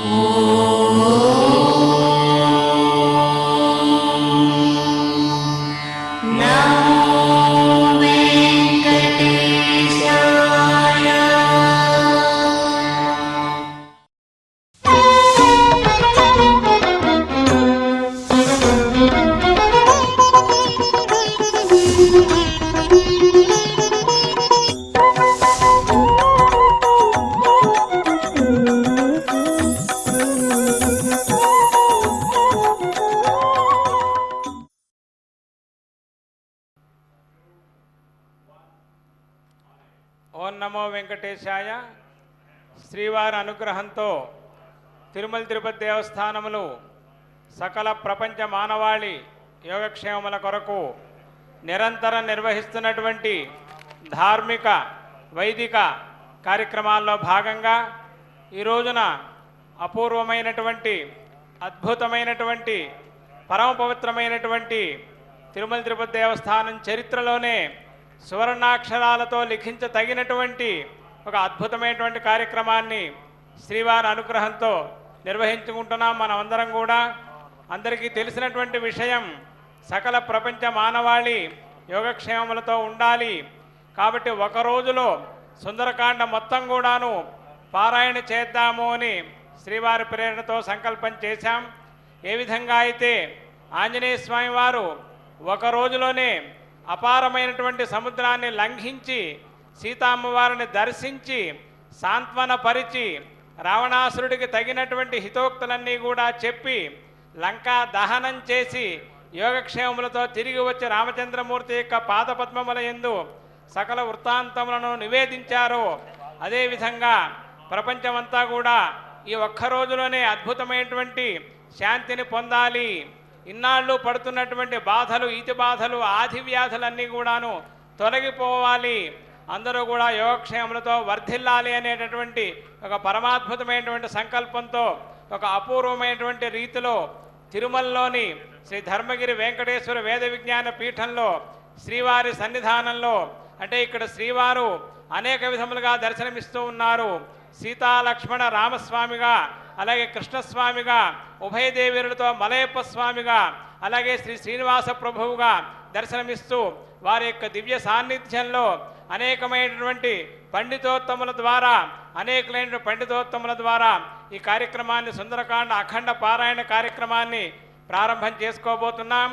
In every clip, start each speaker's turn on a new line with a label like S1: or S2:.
S1: ఓం నమో వెంకటేశాయ. శ్రీవారి అనుగ్రహంతో తిరుమల తిరుపతి దేవస్థానములు సకల ప్రపంచ మానవాళి యోగక్షేమముల కొరకు నిరంతరం నిర్వహిస్తున్నటువంటి ధార్మిక వైదిక కార్యక్రమాల్లో భాగంగా ఈ రోజున అపూర్వమైనటువంటి అద్భుతమైనటువంటి పరమ పవిత్రమైనటువంటి తిరుమల తిరుపతి దేవస్థానం చరిత్రలోనే సువర్ణాక్షరాలతో లిఖించతగినటువంటి ఒక అద్భుతమైనటువంటి కార్యక్రమాన్ని శ్రీవారి అనుగ్రహంతో నిర్వహించుకుంటున్నాం. మనమందరం కూడా అందరికీ తెలిసినటువంటి విషయం, సకల ప్రపంచ మానవాళి యోగక్షేమములతో ఉండాలి కాబట్టి ఒక రోజులో సుందరకాండ మొత్తం కూడాను పారాయణ చేద్దాము అని శ్రీవారి ప్రేరణతో సంకల్పం చేశాం. ఏ విధంగా అయితే ఆంజనేయ స్వామి వారు ఒక రోజులోనే అపారమైనటువంటి సముద్రాన్ని లంఘించి సీతామ్మవారిని దర్శించి సాంత్వనపరిచి రావణాసురుడికి తగినటువంటి హితోక్తులన్నీ కూడా చెప్పి లంకా దహనం చేసి యోగక్షేమములతో తిరిగి వచ్చి రామచంద్రమూర్తి యొక్క పాదపద్మముల యందు సకల వృత్తాంతములను నివేదించారో అదేవిధంగా ప్రపంచమంతా కూడా ఈ ఒక్క రోజులోనే అద్భుతమైనటువంటి శాంతిని పొందాలి, ఇన్నాళ్ళు పడుతున్నటువంటి బాధలు, ఈతి బాధలు, ఆది వ్యాధులన్నీ కూడాను తొలగిపోవాలి, అందరూ కూడా యోగక్షేమములతో వర్ధిల్లాలి అనేటటువంటి ఒక పరమాద్భుతమైనటువంటి సంకల్పంతో ఒక అపూర్వమైనటువంటి రీతిలో తిరుమలలోని శ్రీ ధర్మగిరి వెంకటేశ్వర వేద విజ్ఞాన పీఠంలో శ్రీవారి సన్నిధానంలో, అంటే ఇక్కడ శ్రీవారు అనేక విధములుగా దర్శనమిస్తూ ఉన్నారు. సీతాలక్ష్మణ రామస్వామిగా, అలాగే కృష్ణస్వామిగా, ఉభయదేవీరులతో మలయప్ప స్వామిగా, అలాగే శ్రీ శ్రీనివాస ప్రభువుగా దర్శనమిస్తూ వారి యొక్క దివ్య సాన్నిధ్యంలో అనేకమైనటువంటి పండితోత్తముల ద్వారా ఈ కార్యక్రమాన్ని సుందరకాండ అఖండ పారాయణ కార్యక్రమాన్ని ప్రారంభం చేసుకోబోతున్నాం.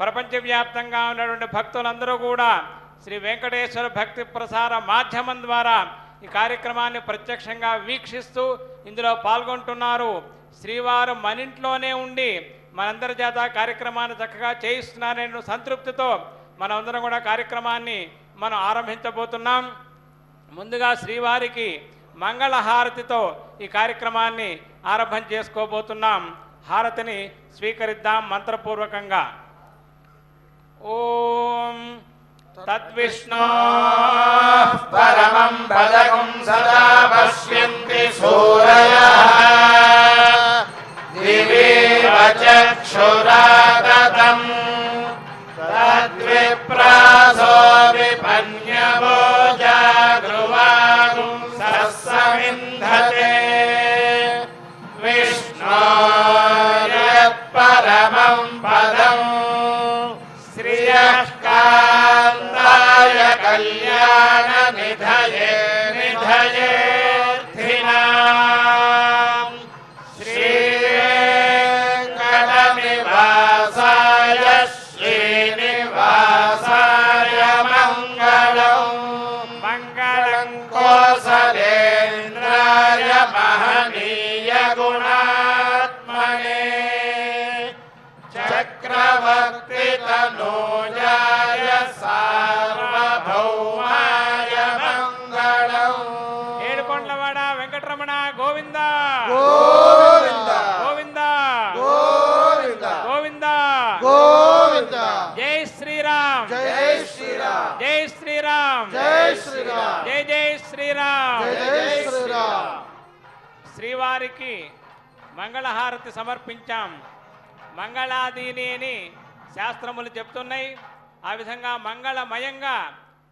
S1: ప్రపంచవ్యాప్తంగా ఉన్నటువంటి భక్తులందరూ కూడా శ్రీ వెంకటేశ్వర భక్తి ప్రసార మాధ్యమం ద్వారా ఈ కార్యక్రమాన్ని ప్రత్యక్షంగా వీక్షిస్తూ ఇందులో పాల్గొంటున్నారు. శ్రీవారు మన ఇంట్లోనే ఉండి మనందరి చేత కార్యక్రమాన్ని చక్కగా చేయిస్తున్నారనే సంతృప్తితో మనందరం కూడా కార్యక్రమాన్ని మనం ఆరంభించబోతున్నాం. ముందుగా శ్రీవారికి మంగళహారతితో ఈ కార్యక్రమాన్ని ఆరంభం చేసుకోబోతున్నాం. హారతిని స్వీకరిద్దాం మంత్రపూర్వకంగా. ఓం తద్విష్ణు
S2: పరమం పదకం సదా పశ్యంతి సూరయః దివి చక్షురాగతం తద్విప్రాసో విపన్యవో జాగృవాగుం సస్సమింధతే విష్ణోర్యత్ పరమం పదం శ్రియః కాంతాయ కళ్యాణ నిధయే నిధయేర్థినాం శ్రీవేంకటనివాసాయ శ్రీనివాసాయ మంగళం మంగళం కోసలేంద్రాయ మహనీయ గుణాత్మనే చక్రవర్తి తనూజాయ సార్వభౌమాయ మంగళం.
S1: ఏడుకొండలవాడ వెంకటరమణ గోవింద
S2: గోవింద
S1: గోవింద
S2: గోవింద
S1: గోవింద
S2: గోవింద.
S1: జై శ్రీరామ్
S2: జై శ్రీరామ్
S1: జై శ్రీరామ్
S2: జై శ్రీరామ్
S1: జై జై శ్రీరామ్.
S2: జై శ్రీరామ్.
S1: శ్రీవారికి మంగళహారతి సమర్పించాం. మంగళాదీని అని శాస్త్రములు చెప్తున్నాయి. ఆ విధంగా మంగళమయంగా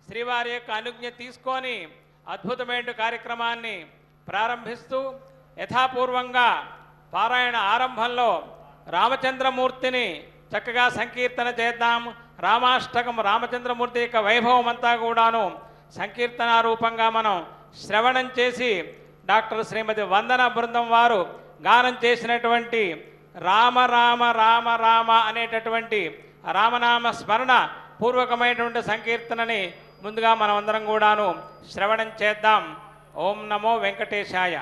S1: శ్రీవారి యొక్క అనుజ్ఞ తీసుకొని అద్భుతమైన కార్యక్రమాన్ని ప్రారంభిస్తూ యథాపూర్వంగా పారాయణ ఆరంభంలో రామచంద్రమూర్తిని చక్కగా సంకీర్తన చేద్దాం. రామాష్టకం రామచంద్రమూర్తి యొక్క వైభవం అంతా కూడాను సంకీర్తన రూపంగా మనం శ్రవణం చేసి డాక్టర్ శ్రీమతి వందన బృందం వారు గానం చేసినటువంటి రామ రామ రామ రామ అనేటటువంటి రామనామ స్మరణ పూర్వకమైనటువంటి సంకీర్తనని ముందుగా మనం అందరం కూడాను శ్రవణం చేద్దాం. ఓం నమో వెంకటేశాయ.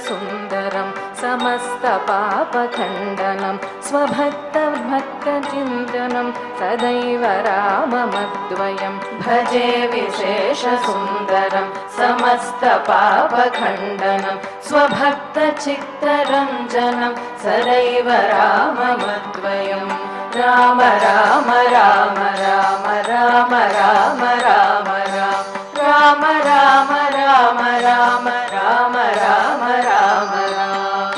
S3: सुंदरं समस्त पापखण्डनं स्वभक्तभक्तचिन्तनं सदैव राममद्वयं भजे विशेषसुन्दरं समस्त पापखण्डनं स्वभक्तचित्तरञ्जनं सदैव राममद्वयं राम राम राम राम राम राम राम राम राम राम राम राम राम राम राम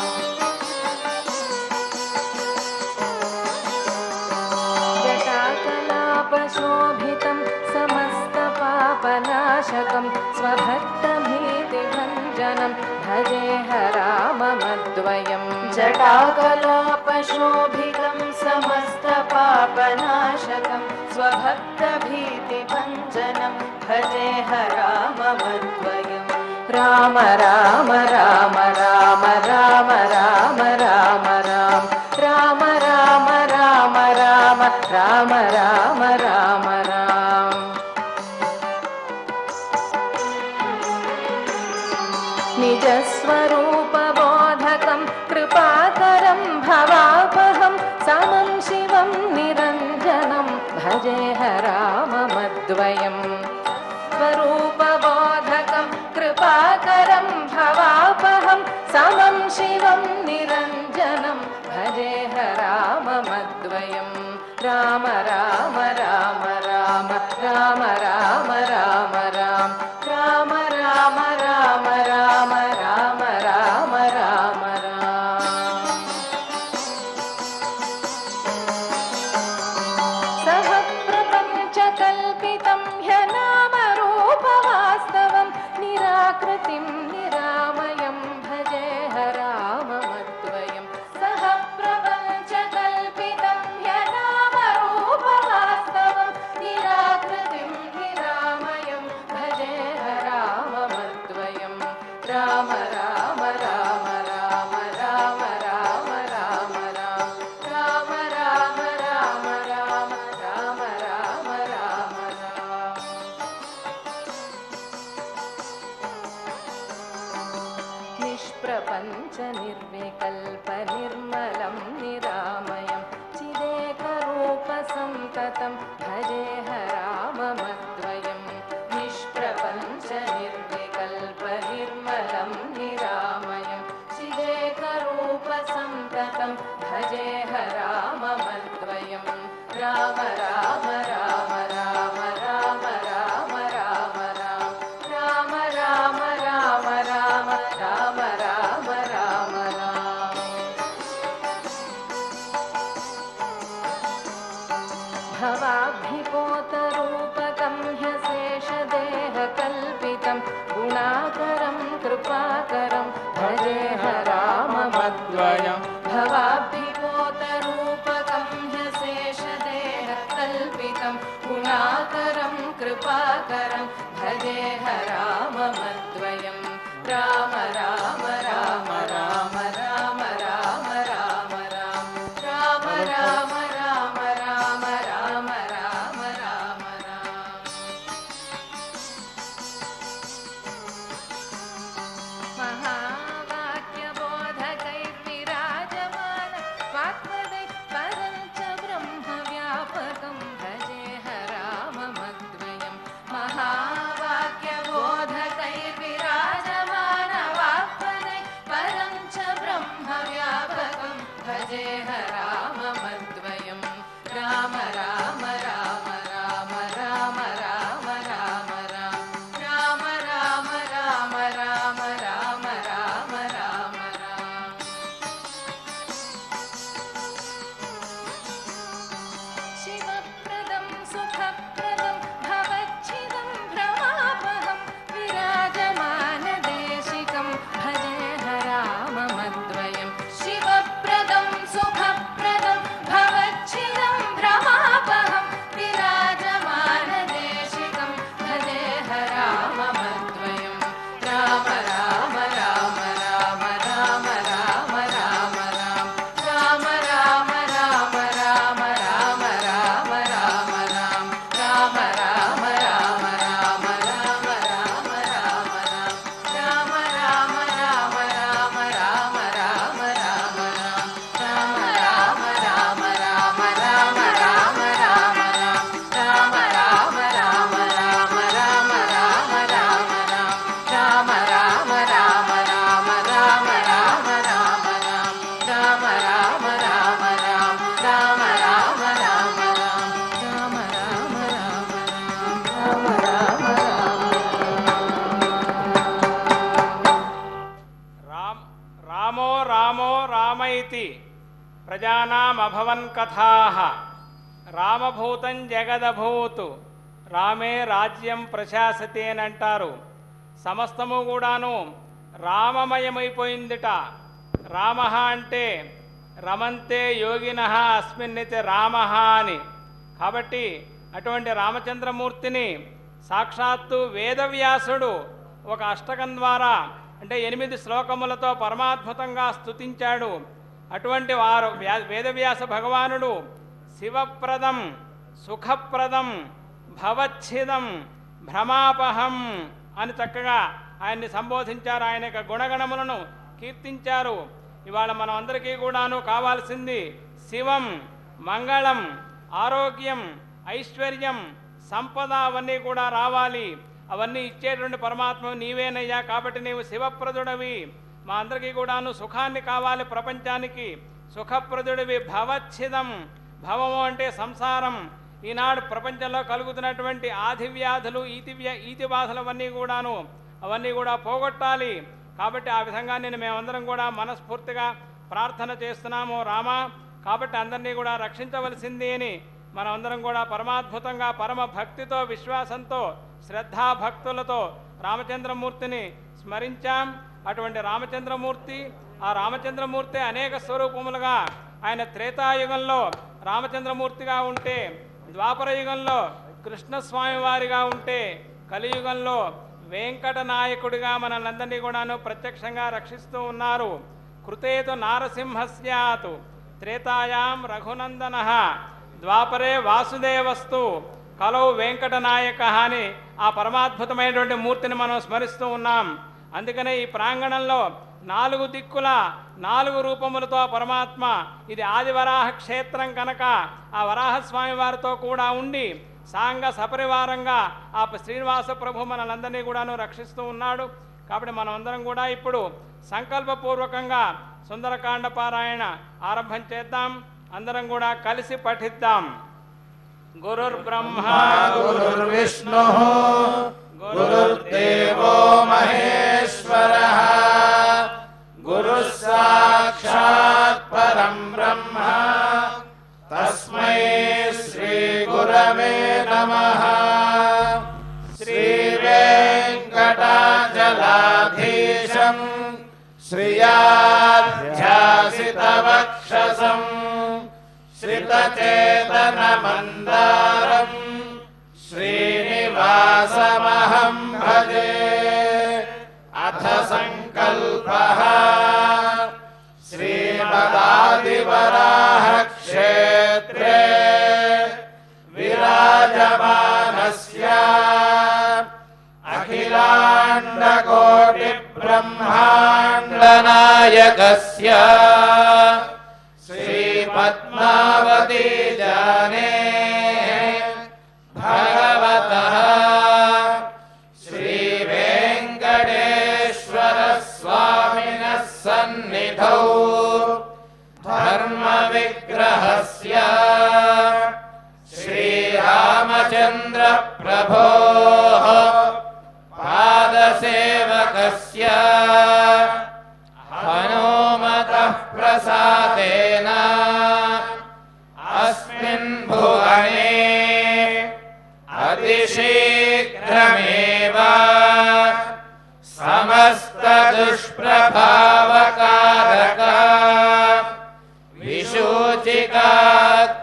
S3: जटाकलापशोभितं समस्तपापनाशकं स्वभक्तभीतिभञ्जनं भजेह राममद्वयं जटाकलापशोभितं समस्तपापनाशकं स्वभक्तभीतिभञ्जनं भजेह राममद्वयं राम राम राम राम राम राम राम राम राम राम राम राम राम राम राम निजस्वरूपबोधकं कृपाकरं भवापहं समं शिवं निरञ्जनं भजेह राममद्वयं स्वरूपबोधकं कृपाकरं भवापहं समं शिवं निरञ्जनं भजेह राममद्वयं राम राम राम राम राम राम राम राम राम राम राम राम राम राम राम राम सह प्रपञ्चकल्पितं ह्यनामरूपवास्तवं निराकृतिं निरामयं भजेह राममद्वयं सह प्रपञ्चकल्पितं ह्यनामरूपवास्तवं निराकृतिं निरामयं भजेह राममद्वयं राम राम राम राम राम राम राम राम राम राम राम राम राम राम राम निष्प्रपञ्च निर्विकल्प निर्मलं निरामयं चिदेकरूपसन्ततं भजेह राममद्वयं निष्प्रपञ्च निर्विकल्प निर्मलं निरामयं चिदेकरूपसन्ततं भजेह राममद्वयं राम राम राम राम राम राम राम राम राम राम राम राम राम राम राम भवाब्धिपोतरूपकं ह्यशेषदेहकल्पितं गुणाकरं कृपाकरं भजेह राममद्वयं भवाब्धिपोतरूपकं ह्यशेषदेहकल्पितं
S1: రామో రామ ఇతి ప్రజానామభవన్ కథాః రామభూతం జగదభూతు రామే రాజ్యం ప్రశాసతే అని అంటారు. సమస్తము కూడాను రామమయమైపోయిందిట. రామ అంటే రమంతే యోగినః అస్మిన్నితి రామః అని. కాబట్టి అటువంటి రామచంద్రమూర్తిని సాక్షాత్తు వేదవ్యాసుడు ఒక అష్టకం ద్వారా అంటే 8 శ్లోకములతో పరమాద్భుతంగా స్తుతించాడు. అటువంటి వారు వేదవ్యాస భగవానుడు శివప్రదం సుఖప్రదం భవచ్ఛిదం భ్రమాపహం అని చక్కగా ఆయన్ని సంబోధించారు. ఆయన యొక్క గుణగణములను కీర్తించారు. ఇవాళ మనం అందరికీ కూడాను కావాల్సింది శివం, మంగళం, ఆరోగ్యం, ఐశ్వర్యం, సంపద అవన్నీ కూడా రావాలి. అవన్నీ ఇచ్చేటువంటి పరమాత్మ నీవేనయ్యా. కాబట్టి నీవు శివప్రదుడవి. మా అందరికీ కూడాను సుఖాన్ని కావాలి. ప్రపంచానికి సుఖప్రదుడివి. భవచ్ఛిదం, భవము అంటే సంసారం. ఈనాడు ప్రపంచంలో కలుగుతున్నటువంటి ఆదివ్యాధులు ఈతి బాధలు అవన్నీ కూడా పోగొట్టాలి. కాబట్టి ఆ విధంగా నేను మేమందరం కూడా మనస్ఫూర్తిగా ప్రార్థన చేస్తున్నాము రామా. కాబట్టి అందరినీ కూడా రక్షించవలసింది అని మనమందరం కూడా పరమాద్భుతంగా పరమ భక్తితో విశ్వాసంతో శ్రద్ధాభక్తులతో రామచంద్రమూర్తిని స్మరించాం. అటువంటి రామచంద్రమూర్తి ఆ రామచంద్రమూర్తి అనేక స్వరూపములుగా ఆయన త్రేతాయుగంలో రామచంద్రమూర్తిగా ఉంటే, ద్వాపర యుగంలో కృష్ణస్వామి వారిగా ఉంటే, కలియుగంలో వెంకట నాయకుడిగా మనల్ని కూడాను ప్రత్యక్షంగా రక్షిస్తూ ఉన్నారు. కృతేతు నారసింహస్యాతు త్రేతాయాం రఘునందనః ద్వాపరే వాసుదేవస్తు కలౌ వెంకటనాయక అని ఆ పరమాద్భుతమైనటువంటి మూర్తిని మనం స్మరిస్తూ ఉన్నాం. అందుకనే ఈ ప్రాంగణంలో 4 దిక్కుల 4 రూపములతో పరమాత్మ, ఇది ఆదివరాహ క్షేత్రం కనుక ఆ వరాహస్వామి వారితో కూడా ఉండి సాంగ సపరివారంగా ఆ శ్రీనివాస ప్రభు మనలందరినీ కూడాను రక్షిస్తూ ఉన్నాడు. కాబట్టి మనం అందరం కూడా ఇప్పుడు సంకల్పపూర్వకంగా సుందరకాండ పారాయణ ఆరంభం చేద్దాం. అందరం కూడా కలిసి పఠిద్దాం. గురుర్బ్రహ్మ
S2: గురుర్విష్ణుః గురుర్దేవో మహేశ్వరః గురుః సాక్షాత్ పరం బ్రహ్మ తస్మై శ్రీ గురవే నమః. శ్రీ వెంకటాచలాధీశం శ్రియాధ్యాసితవక్షసం శ్రితచేతనమందారం శ్రీనివాసమహం భజే. అథ సంకల్పః శ్రీమదాదివరాహ క్షేత్రే విరాజమానస్య అఖిలాండకోటి బ్రహ్మాండ నాయకస్య శ్రీ పద్మావతి జానే భగవతః శ్రీ వెంకటేశ్వర స్వామినః సన్నిధౌ ధర్మ విగ్రహస్య శ్రీరామచంద్ర ప్రభోః పాదసేవకస్య హనుమతః ప్రసాదేన అస్మిన్ భువనే అతిశీఘ్రమేవ సమస్త దుష్ప్రభావకారక విశూచికా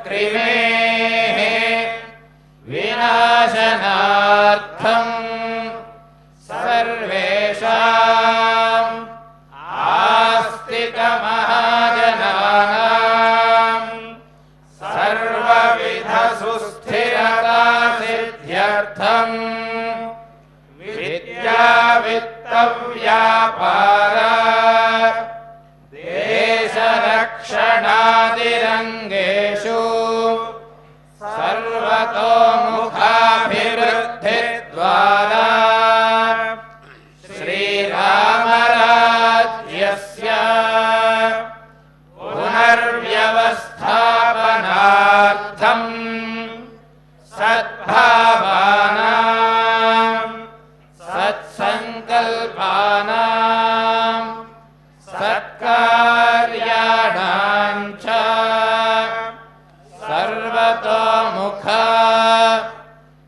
S2: క్రిమేః వినాశనార్థం సర్వేషాం ఆస్తిక మహాజనానాం సర్వవిధ సుస్థిరతా సిద్ధ్యర్థం విద్యా విత్త వ్యాపార దేశ రక్షణాదిరంగేషు సర్వతోముఖాభివృద్ధి ద్వారా శ్రీరామరాజ్యస్య పునర్వ్యవస్థాపనార్థం సద్భావానాం సత్సంకల్పానాం సత్కార్యాచరణార్థం कार्याणां च सर्वतोमुख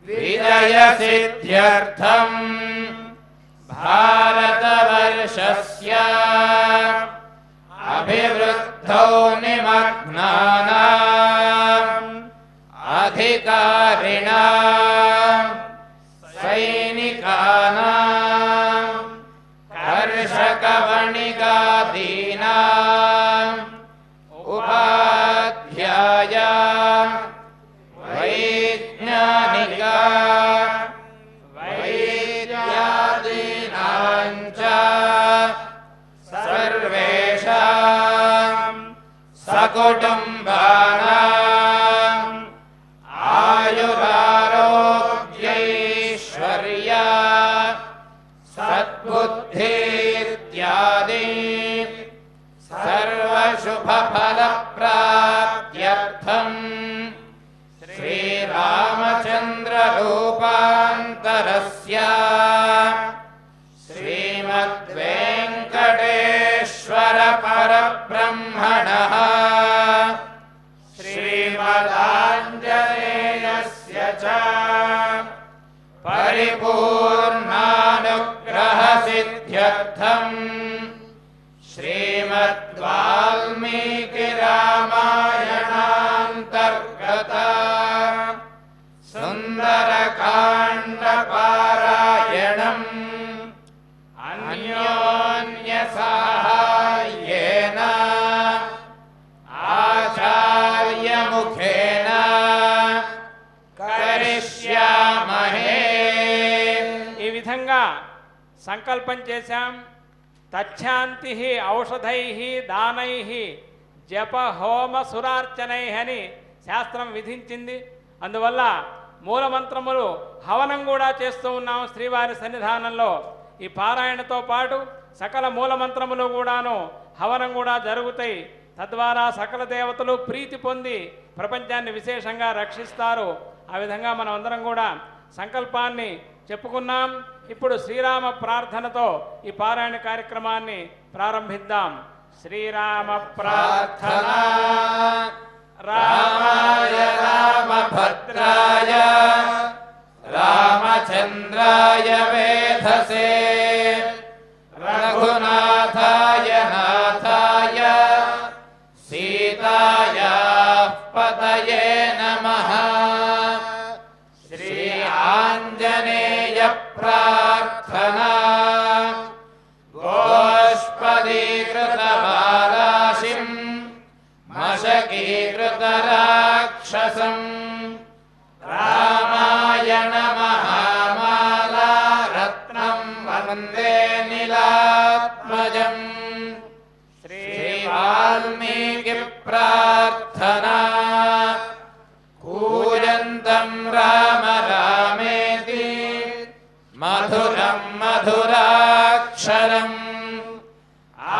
S2: विजयसिद्ध्यर्थम् भारतवर्षस्य अभिवृद्धौ निमग्नानाम् अधिकारिणाम् सैनिकानाम् कर्षकवणिगादीनाम् उपाध्याय वैज्ञानिका वैद्यादीनां च सर्वेषां सकुटुम्बानाम् आयुरारोग्यैश्वर्य सद्बुद्धि सर्वशुभफलप्राप्त्यर्थम् श्रीरामचन्द्ररूपान्तरस्य श्रीमद्वेङ्कटेश्वर परब्रह्मणः श्रीमदाञ्जनेयस्य च परिपूर्णानुग्रहसिद्ध्यर्थम् श्रीमद्वाल्मीकिरामायणान्तर्गत सुन्दरकाण्डपारायणम् अन्योन्यसाहाय्येन आचार्यमुखेन करिष्यामहे।
S1: ఈ విధంగా సంకల్పం చేశాం. తచ్ఛాంతి ఔషధై దానై జప హోమ సురార్చనై అని శాస్త్రం విధించింది. అందువల్ల మూలమంత్రములు హవనం కూడా చేస్తూ ఉన్నాం శ్రీవారి సన్నిధానంలో. ఈ పారాయణతో పాటు సకల మూలమంత్రములు కూడాను హవనం కూడా జరుగుతాయి. తద్వారా సకల దేవతలు ప్రీతి పొంది ప్రపంచాన్ని విశేషంగా రక్షిస్తారు. ఆ విధంగా మనం అందరం కూడా సంకల్పాన్ని చెప్పుకున్నాం. ఇప్పుడు శ్రీరామ ప్రార్థనతో ఈ పారాయణ కార్యక్రమాన్ని ప్రారంభిద్దాం. శ్రీరామ ప్రార్థన.
S2: రామాయ రామభద్రాయ రామచంద్రాయ వేధసే రఘునాథాయ నాథాయ సీతాయా పతయే నమః. శ్రీ ఆంజనేయ ప్రార్థనా. గోష్పదీకృతవారాశిం మశకీకృతరాక్షసం రామాయణ మహామాలా రత్నం వందే నీలాత్మజం. శ్రీ వాల్మీకి ప్రార్థనా. కూజంతం రామ రామేతి మధురం మధురాక్షరం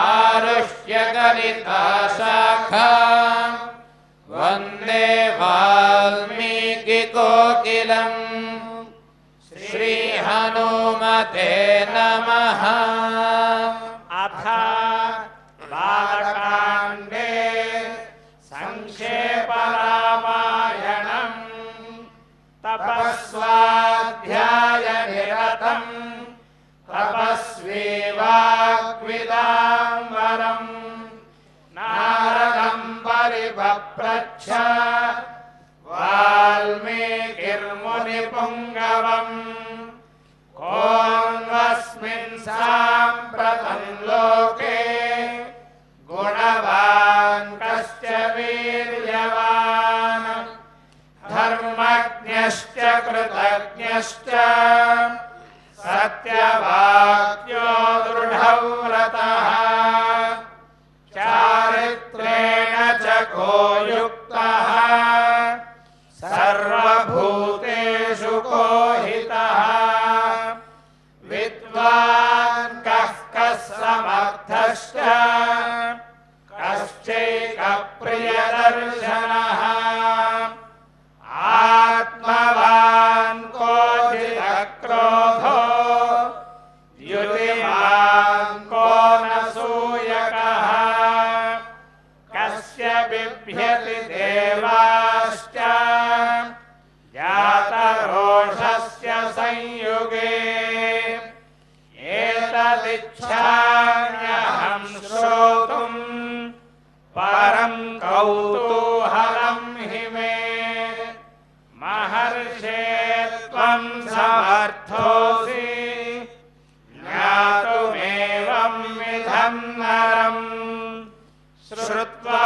S2: ఆరుష్య కలితా శాఖాం వందే వాల్మీకి కోకిలం. శ్రీ హనుమతే నమః.
S1: అథ బాలకాండే సంక్షేప రామాయణం. తపస్వాధ్యాయ నిరతం తపస్వీ వాగ్విదాంబరం. నారదం పరిపప్రచ్ఛ వాల్మీకిర్మునిపుంగవం. కోన్వస్మిన్ సాంప్రతం లోకే గుణవాన్ కశ్చ వీర్యవాన్. ధర్మజ్ఞశ్చ కృతజ్ఞశ్చ సత్యవాక్యో దృఢవ్రతః. చారిత్రేణ చ కో యుక్తః సర్వభూతేషు కో హితః. విద్వాన్ కః కః సమర్థశ్చ కశ్చైక ప్రియదర్శనః. ఆత్మవాన్ కోజిత క్రోధో ద్యుతిమాన్ కో న సూయకః.
S2: बिभ्यति देवाश्च जातरोषस्य संयुगे एतदिच्छाम्यहं श्रोतुम् परं कौतूहलं हि मे महर्षे त्वं समर्थोऽसि ज्ञातुमेवं विधं नरम् श्रुत्वा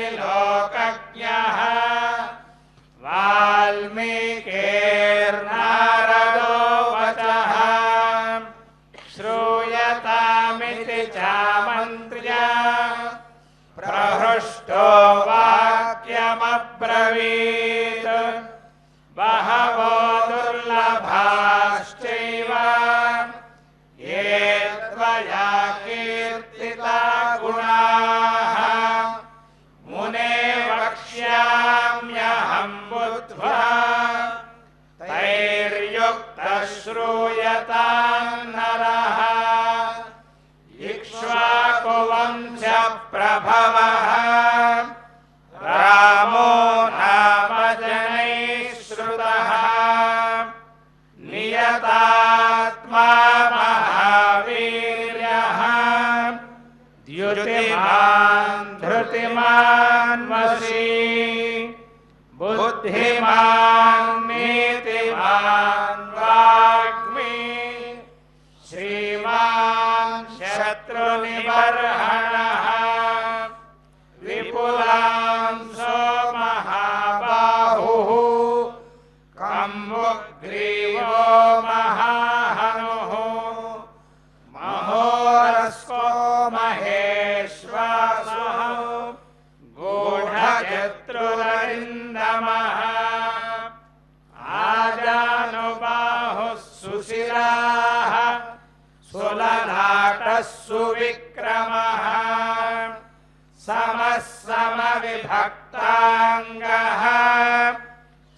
S2: चैतत्रिलोकज्ञः वाल्मीकिर्नारदो वचः श्रूयतामिति चामन्त्र्य प्रहृष्टो वाक्यमब्रवीत् बहवो दुर्लभाश्चैव ये त्वया कीर्तिता गुणाः मुने वक्ष्याम्यहं बुद्ध्वा तैर्युक्तः श्रूयतां नरः इक्ष्वाकुवंशप्रभवः रामो नाम जनैः श्रुतः नियतात्मा महावीर्यः द्युतिमान् धृतिमान् वशी बुद्धिमान् नीतिमान् वाग्मी श्रीमान् शत्रुनिबर्हणः विपुलांसो महाबाहुः कम्बुग्रीवो महाहनुः महोरस्को महेश्वासः गूढचतुररिन्दमः आजानुबाहुः सुशिराः सुललाटः सुविक्रमः समः समविभक्ताङ्गः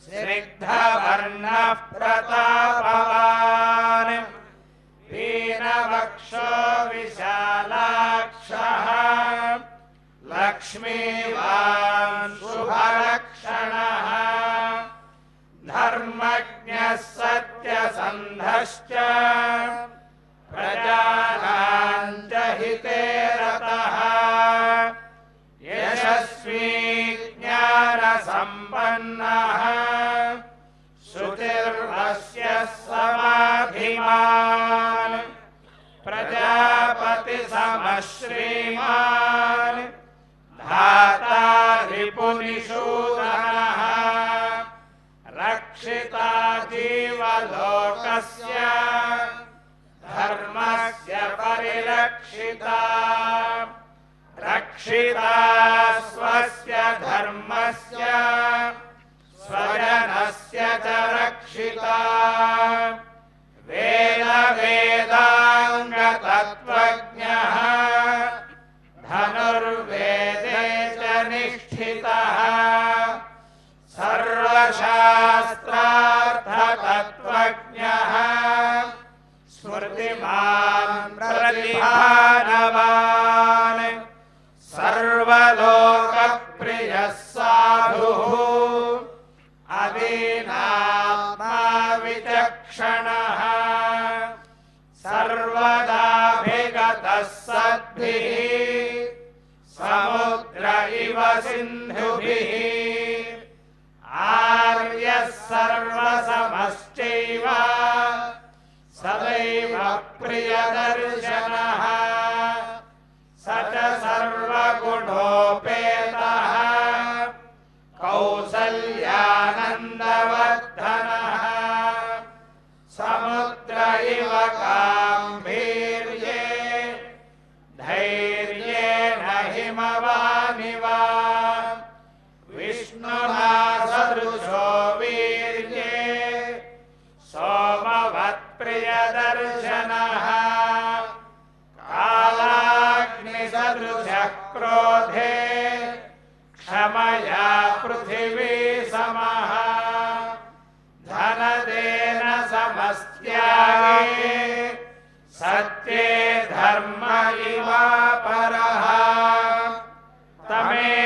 S2: स्निग्धवर्णः प्रतापवान् पीनवक्षो विशालाक्षः लक्ष्मीवान् शुभलक्षणः धर्मज्ञः सत्यसन्धश्च प्रजानां च हिते रतः यशस्वी ज्ञानसम्पन्नः शुचिर्वस्य समाधिमान् प्रजापतिसमः श्रीमान् धाता रिपुनिषूदनः रक्षिता जीवलोकस्य धर्मस्य परिरक्षिता रक्षिता स्वस्य धर्मस्य स्वजनस्य च रक्षिता वेदाङ्गतत्त्वज्ञः धनुर्वेदे च निष्ठितः सर्वशास्त्रार्थतत्त्वज्ञः स्मृतिमान् प्रतिभानवान् सर्वलोकप्रियः साधुः अदीनात्मा विचक्षणः सर्वदाभिगतः सद्भिः समुद्र इव सिन्धुभिः आर्यः सर्वसमश्चैव सदैव प्रियदर्शनः स च सर्वगुणोपेतः कौसल्यानन्दवर्धनः समुद्र इव गाम्भीर्ये धैर्येण हिमवानिव विष्णुना सदृशो वीर्ये सोमवत्प्रियदर्शनः कालाग्निसदृशः क्रोधे क्षमया पृथिवी समः धनदेन समस्त्यागे सत्ये धर्म इव परः तमे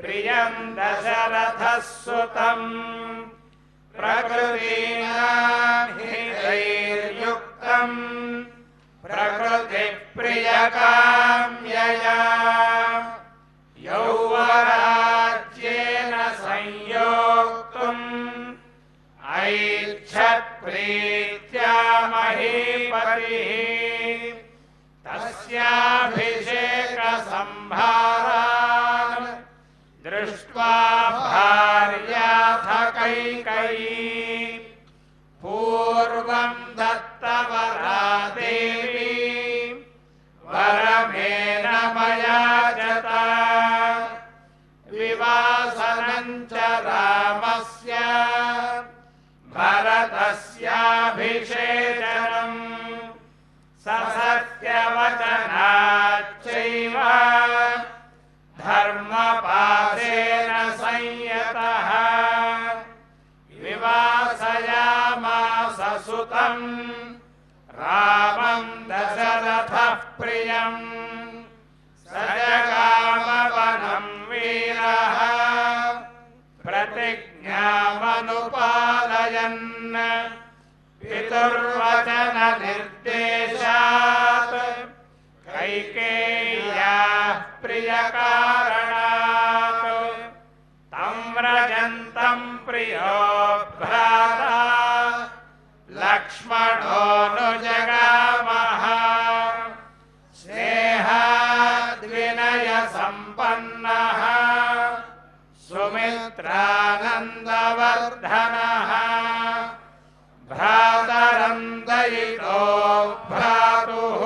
S2: प्रियं दशरथः सुतं प्रकृतीनां हितैर्युक्तं प्रकृतिप्रियकाम्यया यौवराज्येन संयोक्तुम् ऐच्छत्प्रीत्या महीपतिः तस्याभिषेकसंभारान् दृष्ट्वा भार्याथ कैकेयी पूर्वं दत्तवरा देवी वरमेन मया जता विवासनं च रामस्य भरतस्याभिषेचनम् ससत्यवचनाच्चैव धर्मपाशेन संयतः विवासयामास सुतं रामं दशरथः प्रियम् स जगामवनं वीरः प्रतिज्ञामनुपालयन् पितुर्वचननिर्देशात् कैकेय्याः प्रियकारणात् तं व्रजन्तं प्रियो भ्राता लक्ष्मणोऽनुजगामः स्नेहाद्विनयसम्पन्नः सुमित्रानन्दवर्धनः भ्रातरं दयितो भ्रातुः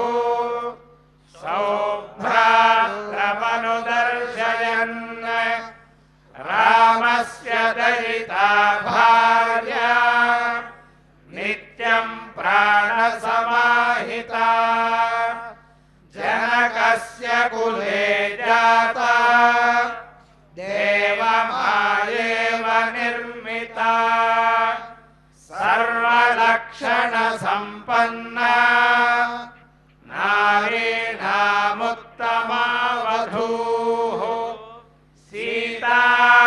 S2: सौभ्रातृमनुदर्शयन् रामस्य दयिता भार्या नित्यं प्राणसमाहिता जनकस्य कुले जाता देवमायेव निर्मिता सर्वलक्षणसम्पन्ना नारीणामुत्तमा वधूः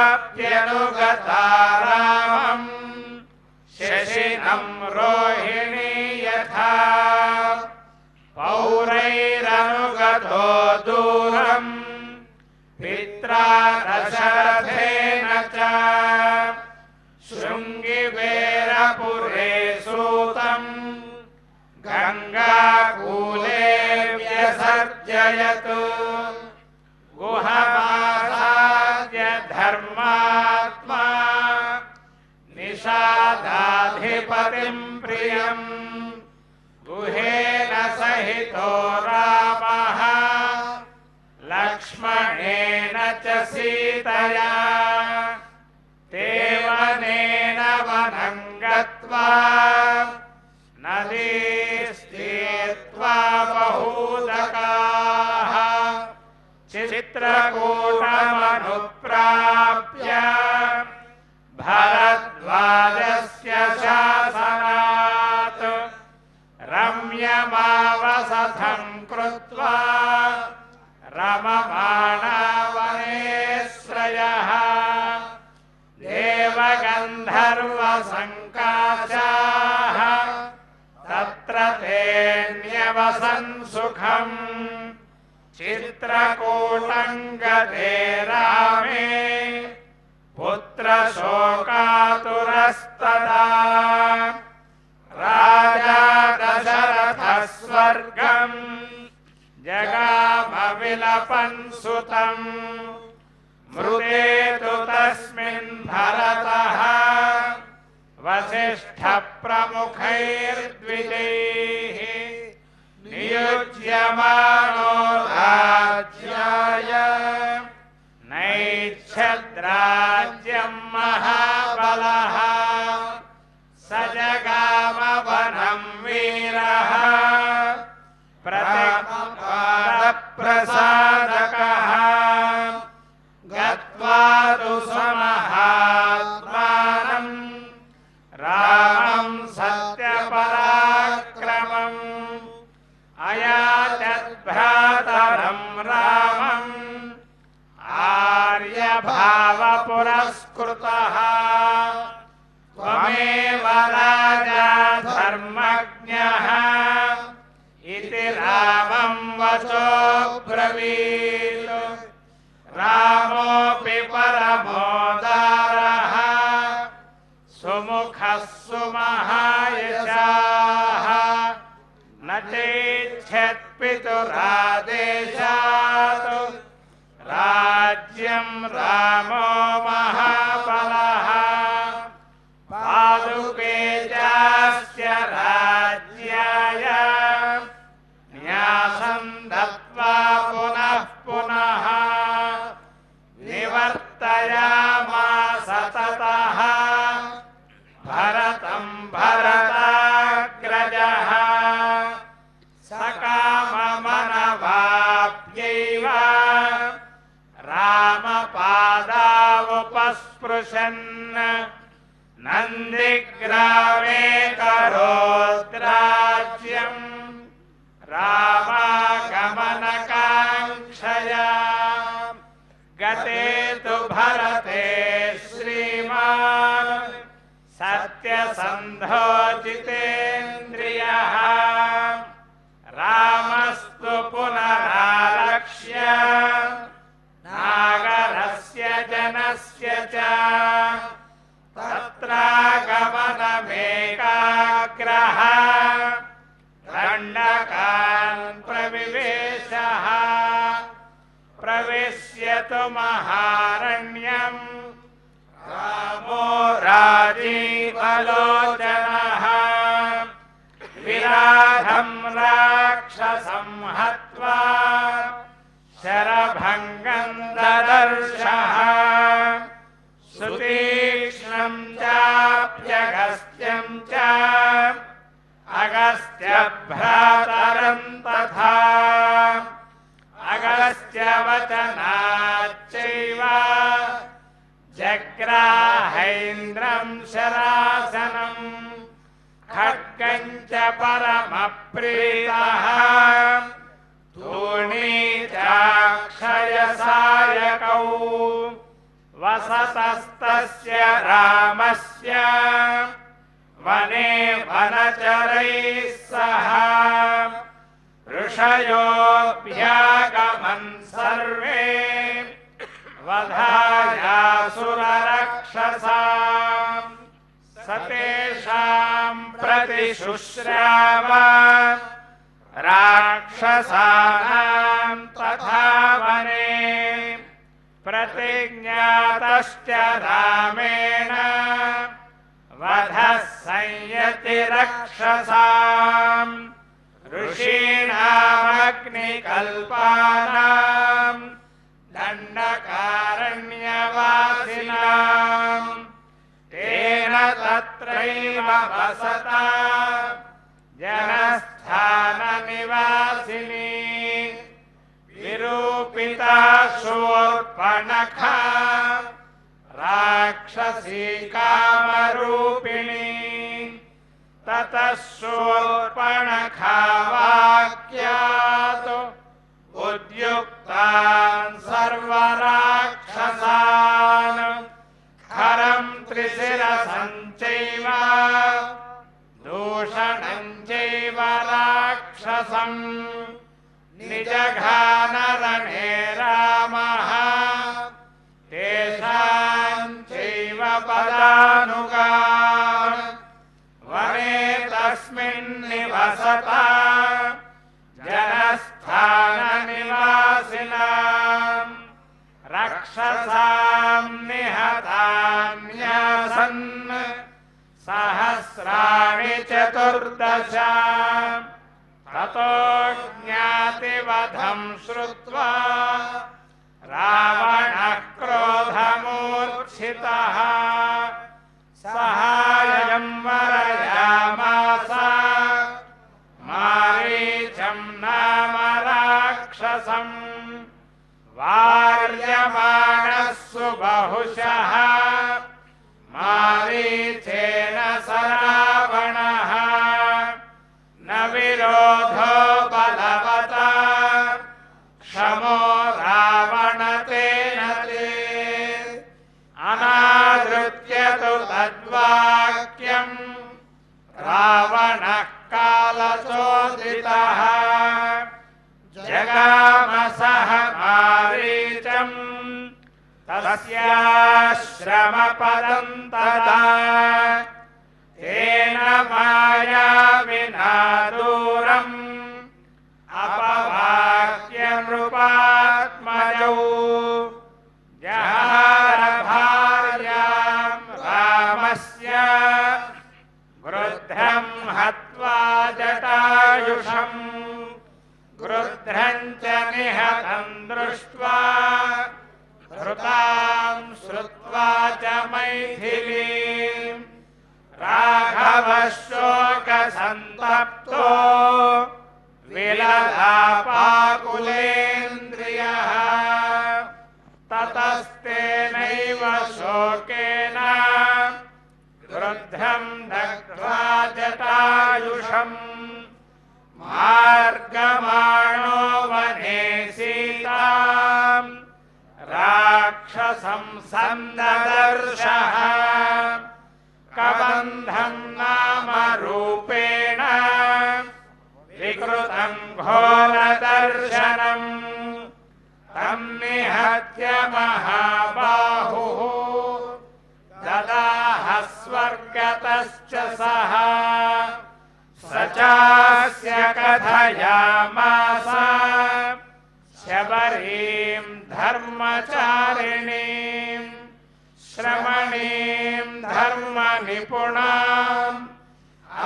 S2: सीताप्यनुगता रामम् शशिनं रोहिणी यथा पौरैरनुगतो दूरम् पित्रा दशरथेन च शृङ्गिवेरपुरे सूतम् गङ्गाकूले व्यसर्जयत् गुहमासाद्य धर्मात्मा निषादाधिपतिं प्रियम् गुहेन सहितो रामः लक्ष्मणेन च सीतया देवनेन वनं गत्वा नदीस्तीर्त्वा बहूदकाः चित्रकूटमनुप्राप्य भरद्वाजस्य शासनात् रम्यमावसथं कृत्वा रममाणा वनेश्रयः देवगन्धर्वसङ्काशाः तत्र तेऽन्यवसन् सुखम् चित्रकूटं गते रामे पुत्रशोकातुरस्तदा राजा दशरथः स्वर्गम् जगाम विलपन् सुतम् मृते तु तस्मिन् भरतः वसिष्ठप्रमुखैर्द्विजैः नियुज्यमानो राज्याय नैच्छद्राज्यं महाबलः स जगाम वनं वीरः प्रतिप्रसादकः गत्वा तु समहात्मानं रामं सत्यपराक्रमम् अयाचद्भ्रातरं रामम् आर्या भावपुरस्कृतः त्वमेव राजा धर्मज्ञः इति रामं वचोब्रवीत् रामोऽपि परमोदारः सुमुखः सुमहायशाः न चेच्छत्पितुरादेशात् राज्यं रामो महाबलः पादुके चास्य राज्याय न्यासं दत्त्वा पुनः पुनः निवर्तयामास ततः भरतं भरताग्रजः सकाममनवाप्यैव रामपादावुपस्पृशन् नन्दिग्रामे करोद्राज्यम् रामागमनकाङ्क्षया गते तु भरते श्रीमान् सत्यसन्धोजितेन्द्रियः रामस्तु पुनरालक्ष्य नागरस्य जनस्य च तत्रागमनमेकाग्रः दण्डकान् प्रविवेशः प्रविश्य तु महारण्यम् रामो राजीवलोचनः विराधं राक्षसं हत्वा शरभङ्गं ददर्शः सुतीक्ष्णं चाप्यगस्त्यं च अगस्त्यभ्रातरं तथा अगस्त्यवचनाच्चैव जग्राहैन्द्रं शरासनम् खड्गं च परमप्रीतः तूणीचाक्षयसायकौ वसतस्तस्य रामस्य वने वनचरैः सह ऋषयोऽभ्यागमन् सर्वे वधायासुररक्षसाम् सतेषां प्रतिशुश्राव राक्षसानां तथा वने प्रतिज्ञातश्च रामेण वधः संयतिरक्षसाम् ऋषीणामग्निकल्पानां दण्डकारण्यवासिनाम् तेन तत्रैव वसता जनस्थाननिवासिनी विरूपिता शूर्पणखा राक्षसी कामरूपिणी ततः शूर्पणखा वाक्यात् उद्युक्तान् सर्वराक्षसान् खरं त्रिशिरसं चैव दूषणं चैव राक्षसम् निजघानरणे रामः तेषां चैव पदानुगान् वने तस्मिन् निवसता जनस्थाननिवासिनाम् रक्षसां निहतान्यासन् सहस्राणि चतुर्दश ततो ज्ञातिवधं श्रुत्वा रावणः क्रोधमूर्च्छितः सहायं वरयामास मारीचं नाम राक्षसम् वार्यमाणः सुबहुशः मारीचेन स रावणः न विरोधो बलवता क्षमो रावणतेन ते तद्वाक्यम् रावणः कालचोदितः जगामसः मारीचम् तस्याश्रमपदं तदा तेन मायाविना दूरम् अपवाक्य नृपात्मजौ जहार भार्यां रामस्य वृद्धं हत्वा जटायुषम् गृध्रं च निहतं दृष्ट्वा धृतां श्रुत्वा च मैथिलीं राघवः शोकसन्तप्तो विललापाकुलेन्द्रियः ततस्तेनैव शोकेन गृध्रं दग्ध्वा जटायुषम् मार्गमाणो वने सीताम् राक्षसं सन्ददर्शः कबन्धं नाम रूपेण विकृतं घोरदर्शनम् तं निहत्य महाबाहुः ददाह स्वर्गतश्च सः स चास्य कथयामास शबरीं धर्मचारिणीं श्रमणीं धर्मनिपुणाम्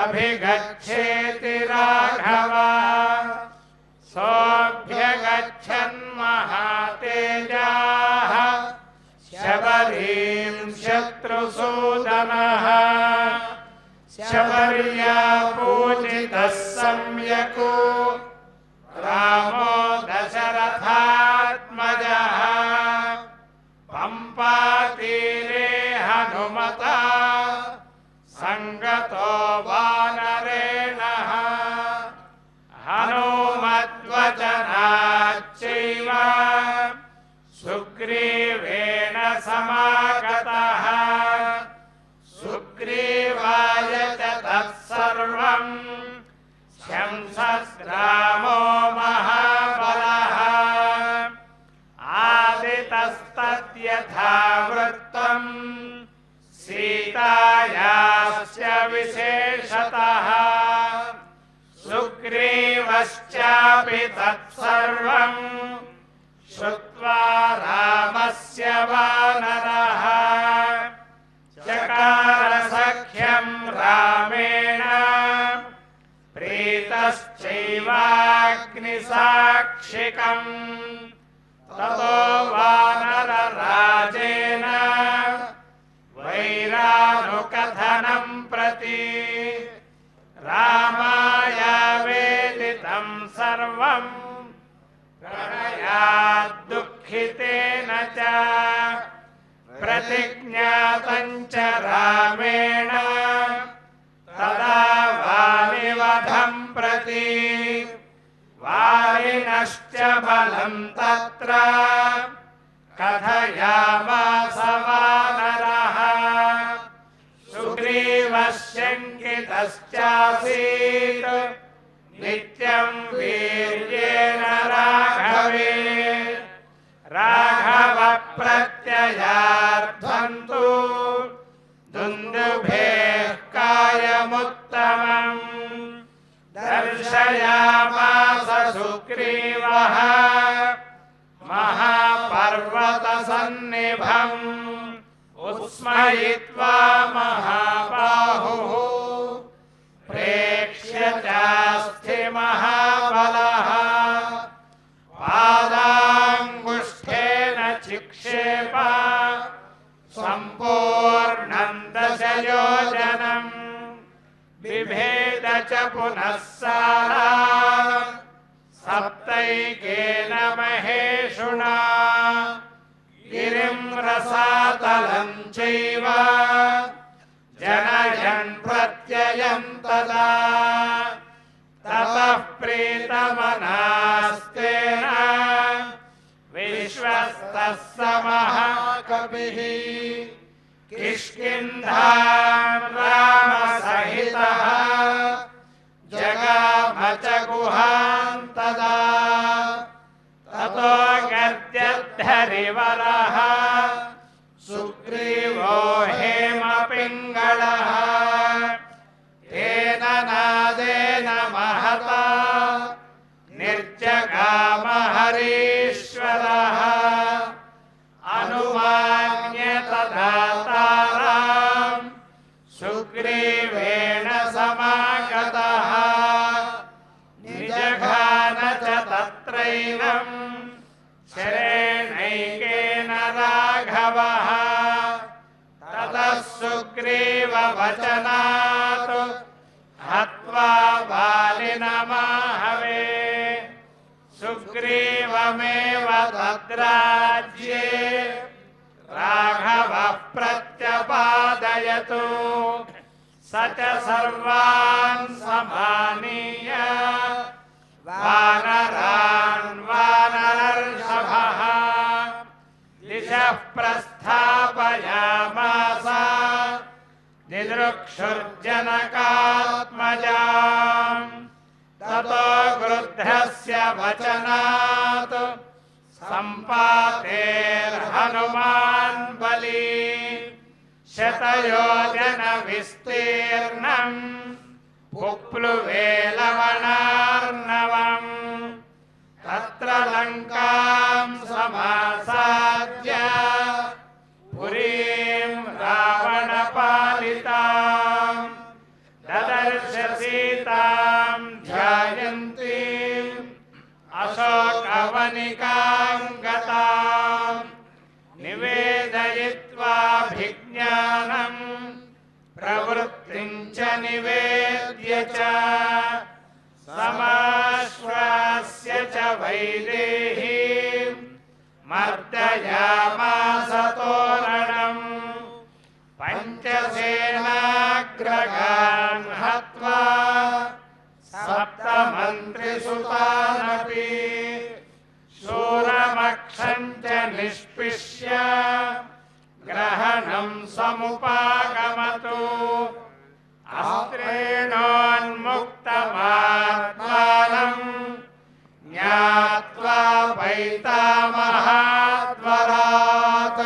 S2: अभिगच्छेति राघवः सोऽभ्यगच्छन् महातेजाः शबरीं शत्रुसूदनः शबर्या पूजितः सम्यक् रामो दशरथात्मजः पम्पातीरे हनुमता संगतो वानरेणः हनुमद्वचनाच्चैव सुग्रीवेण समागतः सुग्रीवाय च तत्सर्वम् शंसस्रामो महाबलः आदितस्तद्यथा वृत्तम् सीतायास्य विशेषतः सुग्रीवश्चापि तत्सर्वम् श्रुत्वा रामस्य वानरः चकार सख्यं रामेण प्रीतश्चैवाग्निसाक्षिकम् ततो वानरराजेन वैरानुकथनं प्रति रामाय वेदितं सर्वं प्रणयाद्दुःखितेन च प्रतिज्ञातं च रामेण तदा वालिवधं प्रति वालिनश्च बलं तत्र कथयामास वानरः सुग्रीवश्चकितश्चासीत् नित्यं वीर्येण राघवे राघव प्रत्ययार्थं तु दुन्दुभेः कायमुत्तमम् दर्शयामास सुग्रीवः महापर्वतसन्निभम् उत्स्मयित्वा महाबाहुः प्रेक्ष्य चास्ति महाबलः पादाङ्गुष्ठेन चिक्षेप सम्पूर्णं दशयोजनम् बिभेद च पुनः सारा सप्तैकेन महेशुना गिरिं रसातलं चैव जनयन् प्रत्ययं तदा ततः प्रीतमनास्तेन विश्वस्तः स महाकविः किष्किन्धां रामसहितः जगाम च गुहां तदा ततो गर्जद्धरिवरः सुग्रीवो हेमपिङ्गळः तेन नादेन महता निर्जगाम हरीश्वरः अनुमान्य तदा तारां सुग्रीवेण समागतः निजघान च तत्रैनं शरेणैकेन राघवः ततः सुग्रीववचनात् हत्वा बालिनमाहवे सुग्रीवमेव तद्राज्ये राघवः प्रत्यपादयतु स च सर्वान् समानीय वानरान् वानरर्षभः दिशः प्रस्थापयामास दिदृक्षुर्जनकात्मजाम् ततो गृद्धस्य वचनात् सम्पातेर्हनुमान् बली शतयोजनविस्तीर्णम् पुप्लुवे लवणार्णवम् तत्र लङ्कां समासाद्य पुरीं रावणपालिताम् ददर्श सीतां ध्यायन्तीम् अशोकवनिकां गताम् निवेदयित्वाभिज्ञानम् प्रवृत्तिं च निवेद्य च समाश्वास्य च वैदेहीं मर्दयामास तोरणम् पञ्चसेनाग्रगान् हत्वा सप्तमन्त्रिसुतानपि शूरमक्षं च निष्पिष्य ग्रहणं समुपागमतु अस्त्रेणोन्मुक्तमात्मानं ज्ञात्वा पैतामहाद्वरात्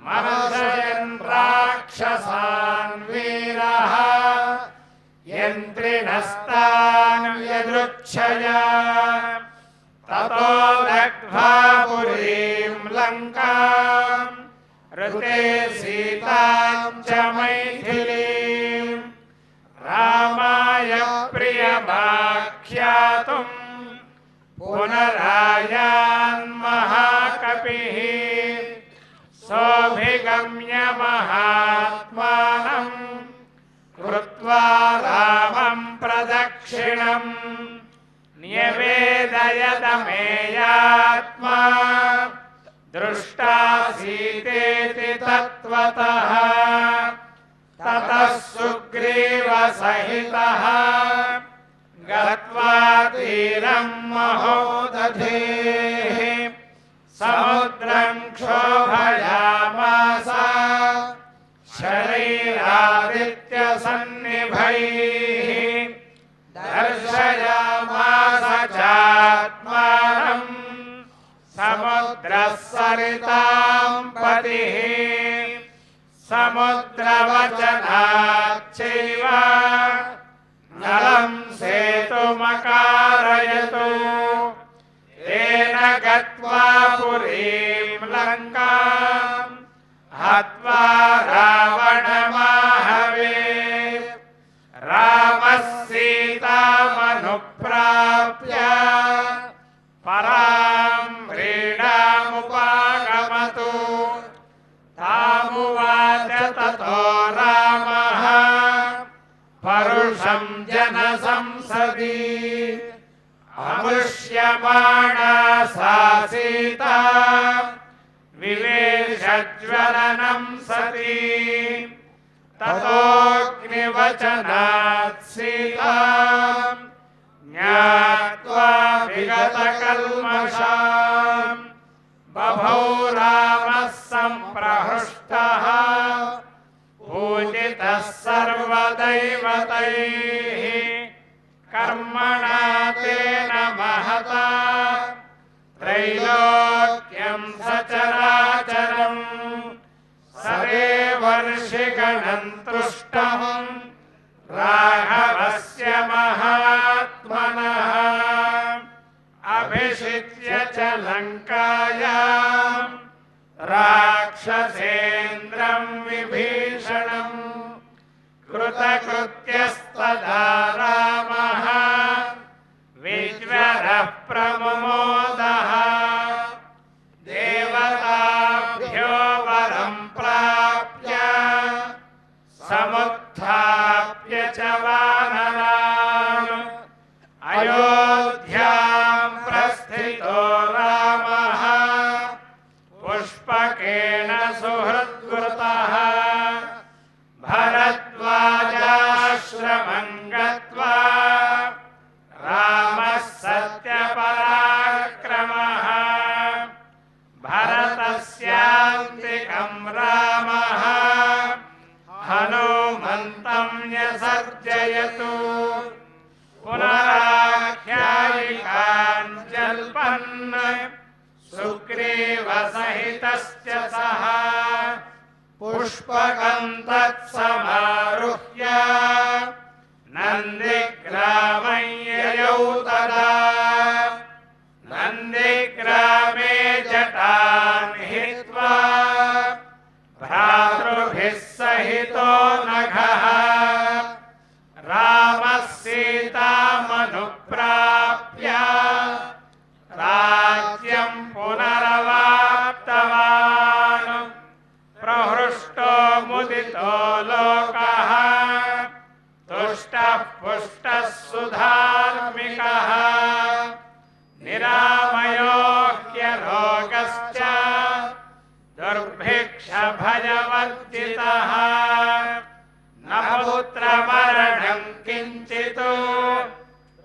S2: महर्षयन् राक्षसान् वीरः यन्त्रिणस्तान् यदृच्छया ततो दग्ध्वा पुरीं लङ्काम् ऋते सीतां च मैथिलीं रामाय प्रियमाख्यातुम् पुनरायान् महाकपिः सोऽभिगम्य महात्मानं कृत्वा रामं प्रदक्षिणम् न्यवेदयदमेयात्मा दृष्टा सीतेति तत्त्वतः ततः सुग्रीवसहितः गत्वा तीरं महोदधेः समुद्रं क्षोभयामास शरैरादित्यसन्निभैः दर्शयामास चात्मानं समुद्रः सरितां पतिः समुद्रवचनाच्चैव नलं सेतुमकारयतु तेन गत्वा पुरीं लङ्काम् हत्वा रावणमाहवे रामः सीतामनुप्राप्य परां व्रीडामुपागमतु तामुवाच ततो रामः परुषं जनसंसदि अमृष्यमाणा सा सीता विवेशज्वलनं सति ततोऽग्निवचनात् सीतां ज्ञात्वा विगतकल्मषां बभौ रामः सम्प्रहृष्टः कृतैः कर्मणा तेन महता त्रैलोक्यं सचराचरम् सदेवर्षिगणं तुष्टं राघवस्य महात्मनः अभिषिच्य च लङ्कायां राक्षसेन्द्रं विभीषणम् कृतकृत्यस्तदा रामः विज्वरः प्रमुमोदः देवताभ्यो वरं प्राप्य समुत्थाप्य च वानरान् अयोध्यां प्रस्थितो रामः पुष्पकेण सुहृद्वृतः भरद्वाजाश्रमं गत्वा रामः सत्यपराक्रमः भरतस्यान्तिकं रामः हनुमन्तं न्यसर्जयतु पुनराख्यायिकान् जल्पन् सुग्रीवसहितश्च सः पुष्पकं तत्समारुह्य नन्दिग्रामं ययौ तदा नन्दिग्रामे जटान् हित्वा भ्रातृभिः सहितो नघः रामः सीतामनुप्राप्य राज्यं पुनरवाप्तवान् प्रहृष्टो मुदितो लोकः तुष्टः पुष्टः सुधार्मिकः निरामयो ह्यरोगश्च दुर्भिक्षभयवर्जितः न पुत्रमरणं किञ्चित्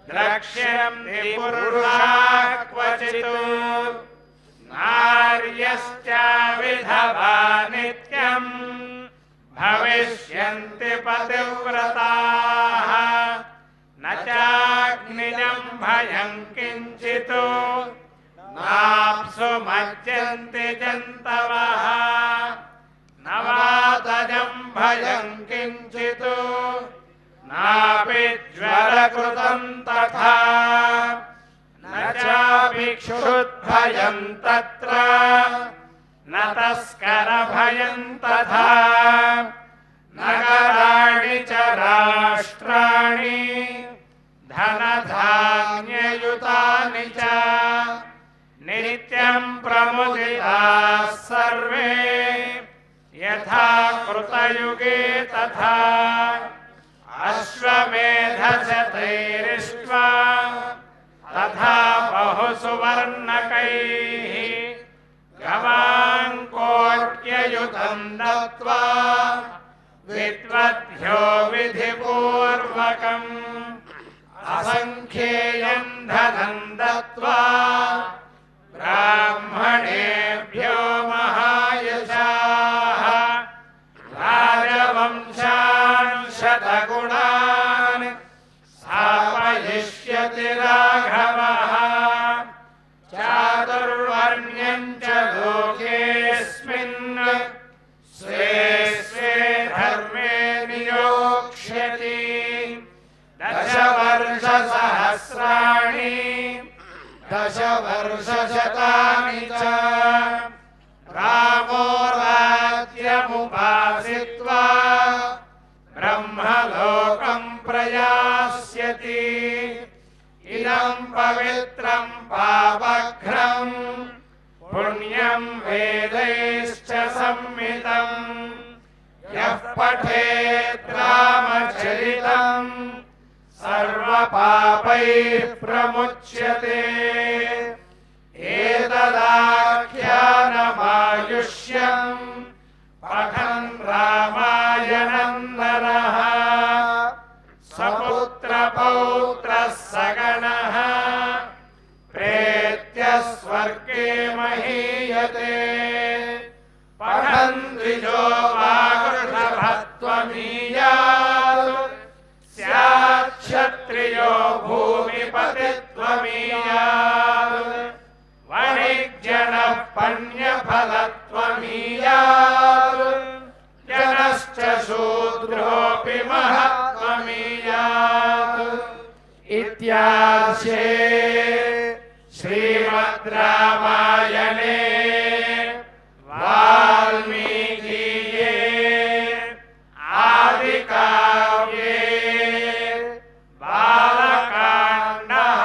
S2: द्रक्ष्यन्ति पुरुषाः क्वचित् नार्यश्च विधवा नित्यम् भविष्यन्ति पतिव्रताः न चाग्निजं भयं किञ्चित् नाप्सु मज्जन्ति जन्तवः न वातजं भयं किञ्चित् नापि ज्वरकृतं तथा न चापि क्षुद्भयं तत्र न तस्करभयं तथा नगराणि च राष्ट्राणि धनधान्ययुतानि च नित्यं प्रमुदिताः सर्वे यथा कृतयुगे तथा अश्वमेधशतैरिष्ट्वा तथा बहुसुवर्णकैः गवान् कोट्ययुतं दत्त्वा विद्वद्भ्यो विधिपूर्वकम् असङ्ख्येयं धनं दत्त्वा ब्राह्मणेभ्यो महायशाः राजवंशान् शतगुणान् स्थापयिष्यति राघवः चातुर्वर्ण्यं च लोकेऽस्मिन् स्वे स्वे धर्मे नियोक्ष्यति दशवर्षसहस्राणि दशवर्षशतानि च रामो राज्यमुपाश्रित्वा ब्रह्मलोकं प्रयास्यति इदं पवित्रं पावघ्रं पुण्यं वेदैश्च संहितम् यः पठेत् रामचरितम् सर्वपापैः प्रमुच्यते एतदाख्यानमायुष्यम् पठन् रामायणं नरः सपुत्रपौत्रः सगणः प्रेत्य स्वर्गे महीयते पठन् द्विजो वा वृषभत्वमीयात् कार्पण्यफलत्वमीयात् जनश्च शूद्रोऽपि महत्त्वमीयात् इत्यार्षे श्रीमद् रामायणे वाल्मीकीये आदिकाव्ये బాలకాండః.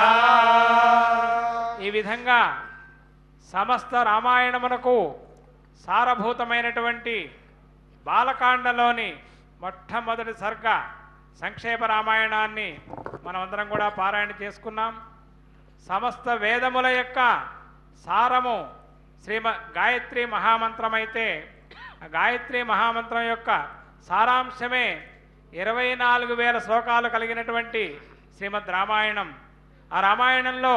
S1: ఈ విధంగా సమస్త రామాయణమునకు సారభూతమైనటువంటి బాలకాండలోని మొట్టమొదటి సర్గ సంక్షేప రామాయణాన్ని మనమందరం కూడా పారాయణ చేసుకున్నాం. సమస్త వేదముల యొక్క సారము గాయత్రి మహామంత్రం అయితే ఆ గాయత్రి మహామంత్రం యొక్క సారాంశమే 24,000 శ్లోకాలు కలిగినటువంటి శ్రీమద్ రామాయణం. ఆ రామాయణంలో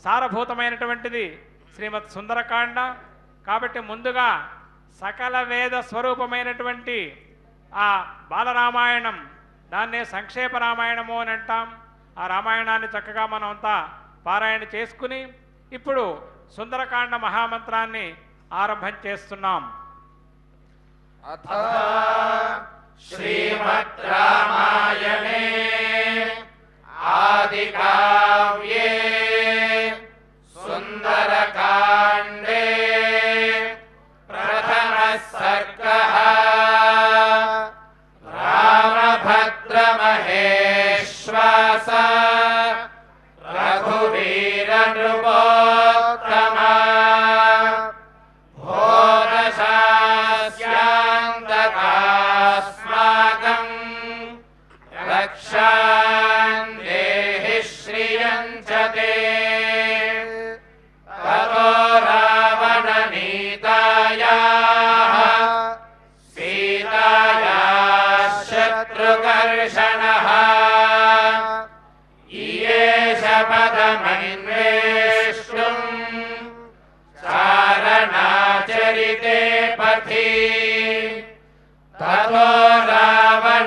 S1: సారభూతమైనటువంటిది శ్రీమద్ సుందరకాండ. కాబట్టి ముందుగా సకల వేద స్వరూపమైనటువంటి ఆ బాలరామాయణం, దాన్నే సంక్షేప రామాయణము అని అంటాం. ఆ రామాయణాన్ని చక్కగా మనం అంతా పారాయణ చేసుకుని ఇప్పుడు సుందరకాండ మహామంత్రాన్ని ఆరంభం చేస్తున్నాం.
S2: అథ శ్రీమద్ రామాయణే ఆదికావ్యే సుందరకాండే ప్రథమః సర్గః రామభద్రమహేశ్వాస రఘువీరనృపోత్తమా భోరశాస్యాంతకాస్మాకం రక్షాన్ దేహి శ్రియం చ తే తతో రావణనీతాయాః సీతాయాః శత్రుకర్షణః ఈయేష పదమన్వేష్టుం చారణాచరితే పథి తతో రావణనీతాయాః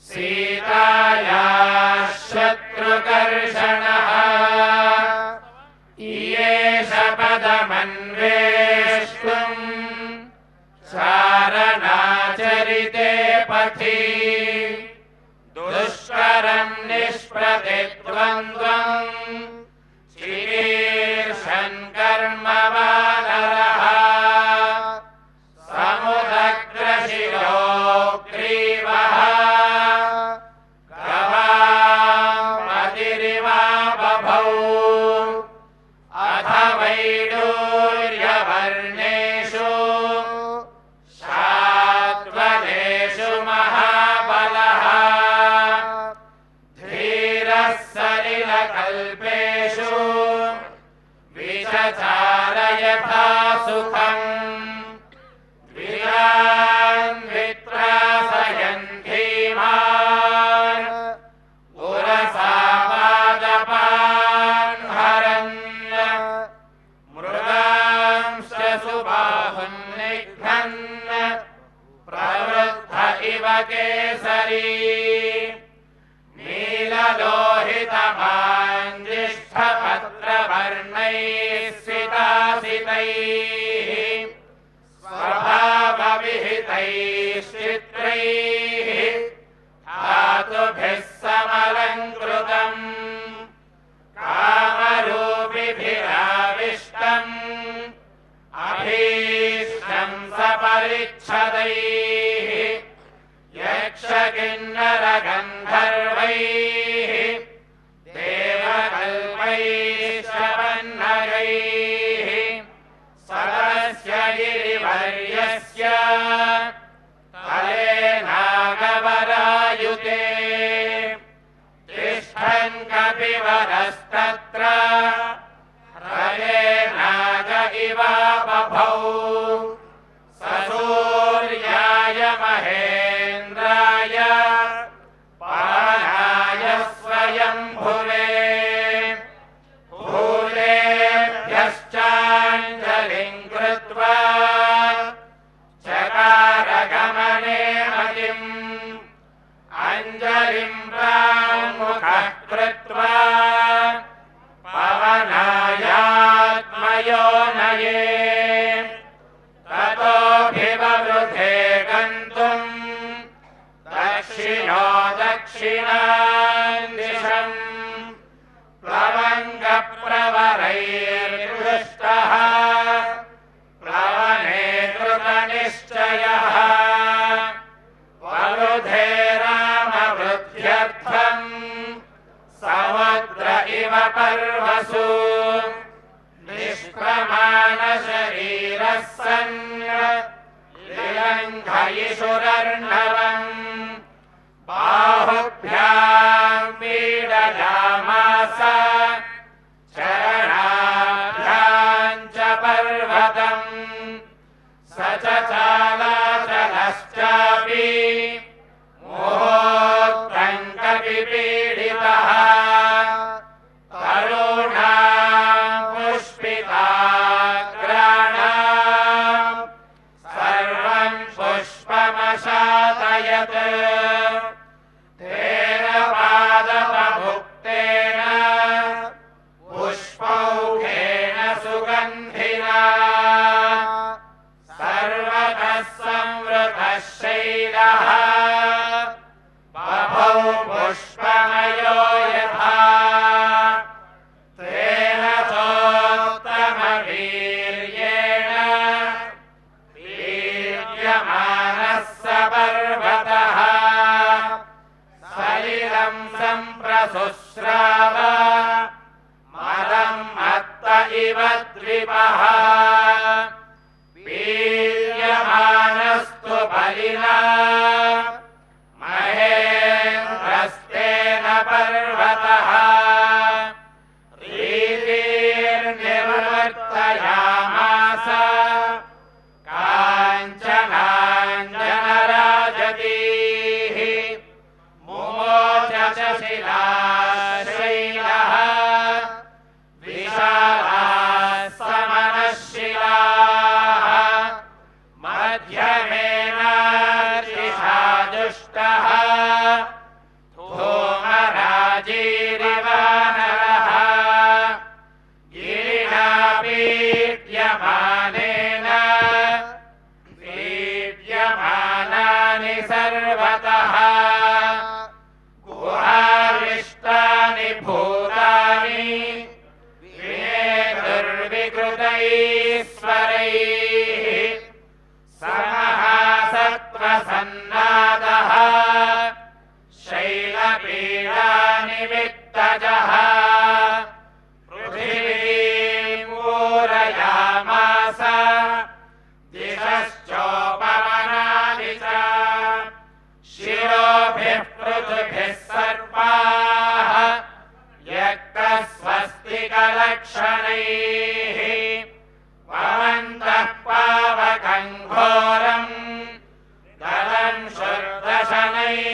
S2: సీతాయాః శత్రుకర్షణః ఈయేష పదమన్వేష్టుం చారణాచరితే పథి దుష్కరం నిష్ప్రతిద్వంద్వం చికీర్షన్ కర్మవానరః సముదగ్రశిరో గ్రీవః గవామతిరివా బభౌ అథ వైడూర్యవర్ణేషు శాద్వలేషు మహాబలః ధీరः సలిలకల్పేషు విచచార యథా సుఖం ద్విజాన్ విత్రాసయన్ ధీమాన్ ఉరసాపాదపాన్ హరన్ మృగాంశ్చ సుబాహున్ నిఘ్నన్ ప్రవృద్ధ ఇవ కేసరీ నీలలోహితమాంజిష్ఠపత్రవర్ణైः సితాసితైः స్వభావవిహితైశ్చిత్రైः ధాతుభిः సమలంకృతम् కామరూపిభిరావిష్టम् అభీష్టం సపరిచ్ఛదైः యక్షకిన్నరగంధర్వైः దేవకల్పైశ్చవన్నగైः సదస్య గిరివర్యస్య తలే నాగవరాయుతే తిష్టన్ కపివరస్తత్ర హరే నాగ ఇవ బభౌ ససూర్యాయ మహేంద్రాయ పవనాయ స్వయంభువే భూలేభ్యశ్చాంజలిం కృత్వా చకార గమనే మతిం అంజలిం ప్రాముఖః కృత్వా పవనాయ योनये ततोऽभिववृधे गन्तुम् दक्षिणो दक्षिणान्दिशम् प्लवङ्गप्रवरैर्दृष्टः प्लवने कृतनिश्चयः वरुधे रामवृद्ध्यर्थम् समुद्र इव पर्वसु निष्प्रमाणशरीरः सन् लिलङ्घयिषुरर्णवम् बाहुभ्याम् मीडयामास चरणाभ्याम् च पर्वतम् स च चालाचलश्चापि मुहूर्तम् कपिपीडितः तरूणाम् पुष्पिताग्राणाम् सर्वम् पुष्पमशातयत् तेन पादपभुक्तेन पुष्पौघेन सुगन्धिना सर्वतः संवृतः शैलः बभौ पुष्पमयो यथा तेन चोत्तमवीर्येण वीर्यमानः स पर्वतः सलिलम् सम्प्रशुस्राव मदम् मत्त इव द्विपः वीर्यमानस्तु बलिना महेन्द्रस्तेन पर्वतः रीतिर्निवर्तयामास काञ्चनाञ्जनराजतीः मुमोच च शिलाशैलः विशालाः समनशिलाः मध्यमेनार्चिषा दुष्टः धूमराजीरिवानरः गिरिणा पीड्यमानेन पीड्यमानानि सर्वतः गुहाविष्टानि भूतानि विनेतुर्विकृतैश्वरैः समहासत्त्वसन्नादः शैलपीडानिमित्तजः पृथिवीम् ऊरयामास दिशश्चोपवनानि च शिरोभिः पृथुभिः सर्पाः यक्तः स्वस्तिकलक्षणैः वमन्तः पावकम् घोरम् दलम् शुर्दशनैः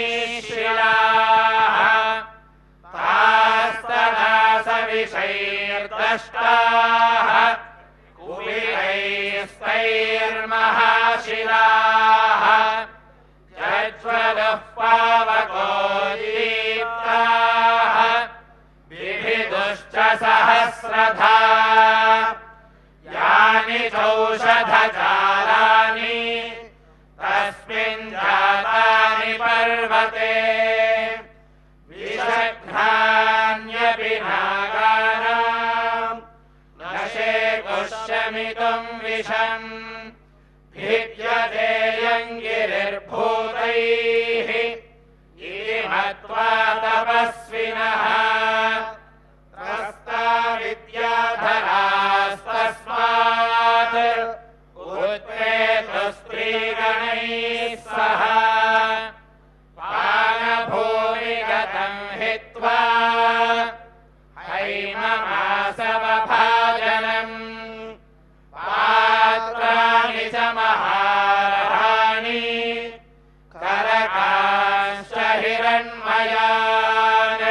S2: शिलाः तास्तदा सविषैर्दष्टाः कुलिरैस्तैर्महाशिलाः जज्वलः पावको दीप्ताः बिभिदुश्च सहस्रधा यानि चौषधजालानि तस्मिन् जातानि पर्वते विषघ्नान्यपि नागानाम् नशेकुष्यमितुम् विषम् भिद्यते यङ्गिरिर्भूतैः इति मत्वा तपस्विनः त्रस्ता विद्याधरास्तस्मात् उत्पेतु स्त्रीगणैः सह पानभूमिगतम् हित्वा हैममासवभाजनम् पात्राणि च महार्हाणि करकाश्च हिरण्मयान्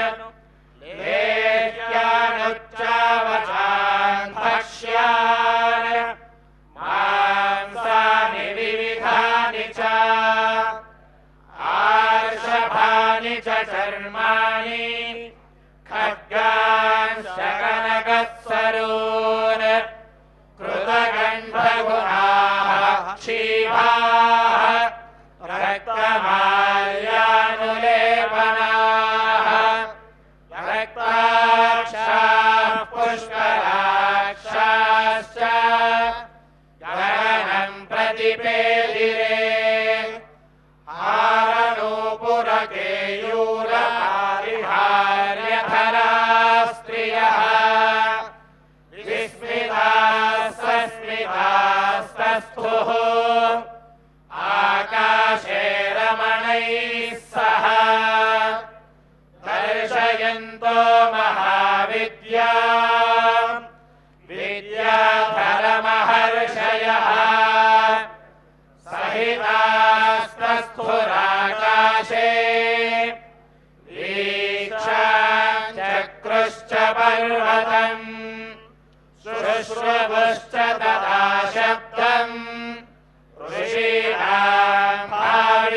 S2: ऋषयश्च तदा शब्दम् ऋषीणां भावितात्मनां